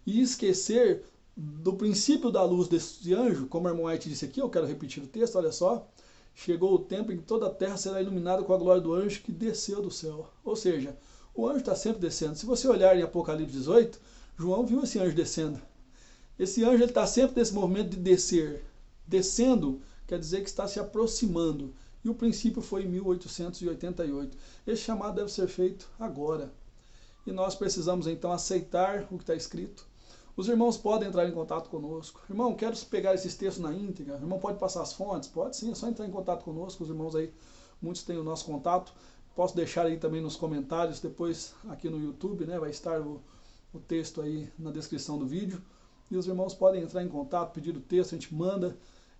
e esquecer do princípio da luz desse anjo, como a irmã White disse aqui, eu quero repetir o texto, olha só. Chegou o tempo em que toda a terra será iluminada com a glória do anjo que desceu do céu. Ou seja, o anjo está sempre descendo. Se você olhar em Apocalipse 18, João viu esse anjo descendo. Esse anjo está sempre nesse movimento de descer. Descendo quer dizer que está se aproximando. E o princípio foi em 1888. Esse chamado deve ser feito agora. E nós precisamos então aceitar o que está escrito. Os irmãos podem entrar em contato conosco. Irmão, quero pegar esses textos na íntegra. O irmão pode passar as fontes? Pode sim, é só entrar em contato conosco. Os irmãos aí, muitos têm o nosso contato. Posso deixar aí também nos comentários, depois aqui no YouTube, né? Vai estar o texto aí na descrição do vídeo. E os irmãos podem entrar em contato, pedir o texto, a gente manda.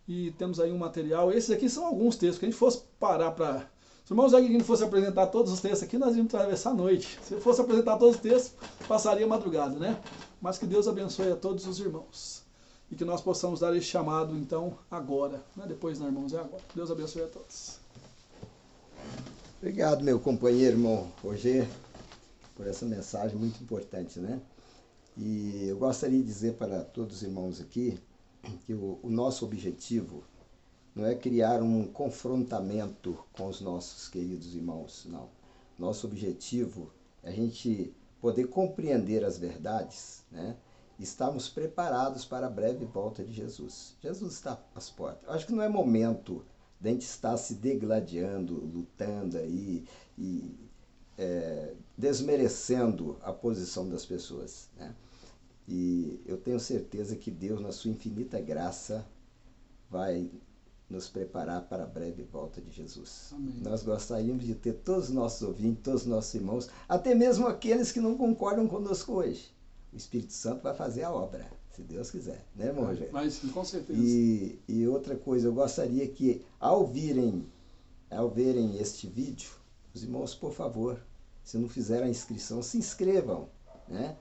E temos aí um material. Esses aqui são alguns textos. Que a gente fosse parar para... Se o irmão Zé Guilherme fosse apresentar todos os textos aqui, nós íamos atravessar a noite. Se eu fosse apresentar todos os textos, passaria a madrugada, né? Mas que Deus abençoe a todos os irmãos. E que nós possamos dar esse chamado, então, agora. Né? Depois, não, irmãos, é agora. Deus abençoe a todos. Obrigado, meu companheiro, irmão Roger, por essa mensagem muito importante, né? E eu gostaria de dizer para todos os irmãos aqui que o nosso objetivo não é criar um confrontamento com os nossos queridos irmãos, não. Nosso objetivo é a gente poder compreender as verdades, né? E estarmos preparados para a breve volta de Jesus. Jesus está às portas. Eu acho que não é momento de a gente estar se degladiando, lutando aí e desmerecendo a posição das pessoas, né? E eu tenho certeza que Deus, na sua infinita graça, vai nos preparar para a breve volta de Jesus. Amém. Nós gostaríamos de ter todos os nossos ouvintes, todos os nossos irmãos, até mesmo aqueles que não concordam conosco hoje. O Espírito Santo vai fazer a obra, se Deus quiser, né, irmão Rogério? Vai sim, com certeza. E outra coisa, eu gostaria que, ao verem este vídeo, os irmãos, por favor, se não fizeram a inscrição, se inscrevam, né?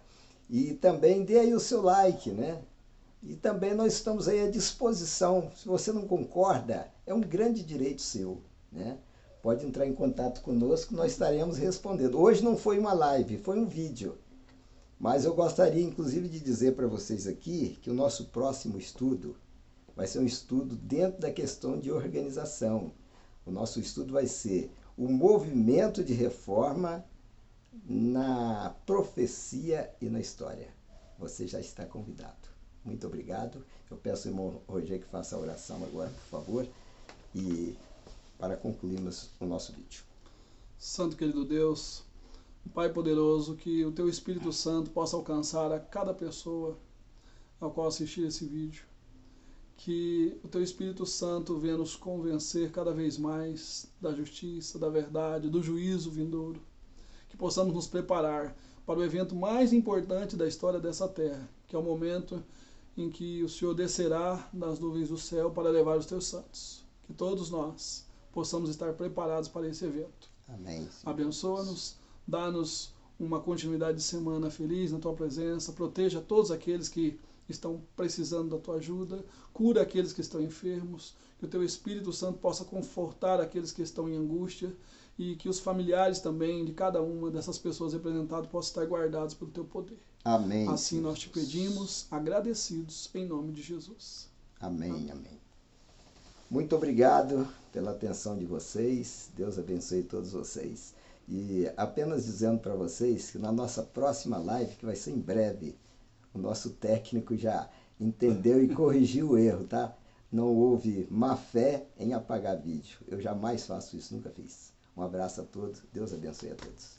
E também dê aí o seu like, né? E também nós estamos aí à disposição. Se você não concorda, é um grande direito seu, né? Pode entrar em contato conosco, nós estaremos respondendo. Hoje não foi uma live, foi um vídeo. Mas eu gostaria, inclusive, de dizer para vocês aqui que o nosso próximo estudo vai ser um estudo dentro da questão de organização. O nosso estudo vai ser o movimento de reforma na profecia e na história. Você já está convidado. Muito obrigado. Eu peço ao irmão Roger que faça a oração agora, por favor, e para concluirmos o nosso vídeo. Santo querido Deus, Pai poderoso, que o Teu Espírito Santo possa alcançar a cada pessoa ao qual assistir esse vídeo. Que o Teu Espírito Santo venha nos convencer cada vez mais da justiça, da verdade, do juízo vindouro. Que possamos nos preparar para o evento mais importante da história dessa terra, que é o momento em que o Senhor descerá das nuvens do céu para levar os Teus santos. Que todos nós possamos estar preparados para esse evento. Amém. Abençoa-nos, dá-nos uma continuidade de semana feliz na Tua presença, proteja todos aqueles que estão precisando da Tua ajuda, cura aqueles que estão enfermos, que o Teu Espírito Santo possa confortar aqueles que estão em angústia e que os familiares também de cada uma dessas pessoas representadas possam estar guardados pelo Teu poder. Amém. Assim nós te pedimos, agradecidos, em nome de Jesus. Amém, amém. Muito obrigado pela atenção de vocês. Deus abençoe todos vocês. E apenas dizendo para vocês que na nossa próxima live, que vai ser em breve, o nosso técnico já entendeu e corrigiu o erro, tá? Não houve má fé em apagar vídeo. Eu jamais faço isso, nunca fiz. Um abraço a todos. Deus abençoe a todos.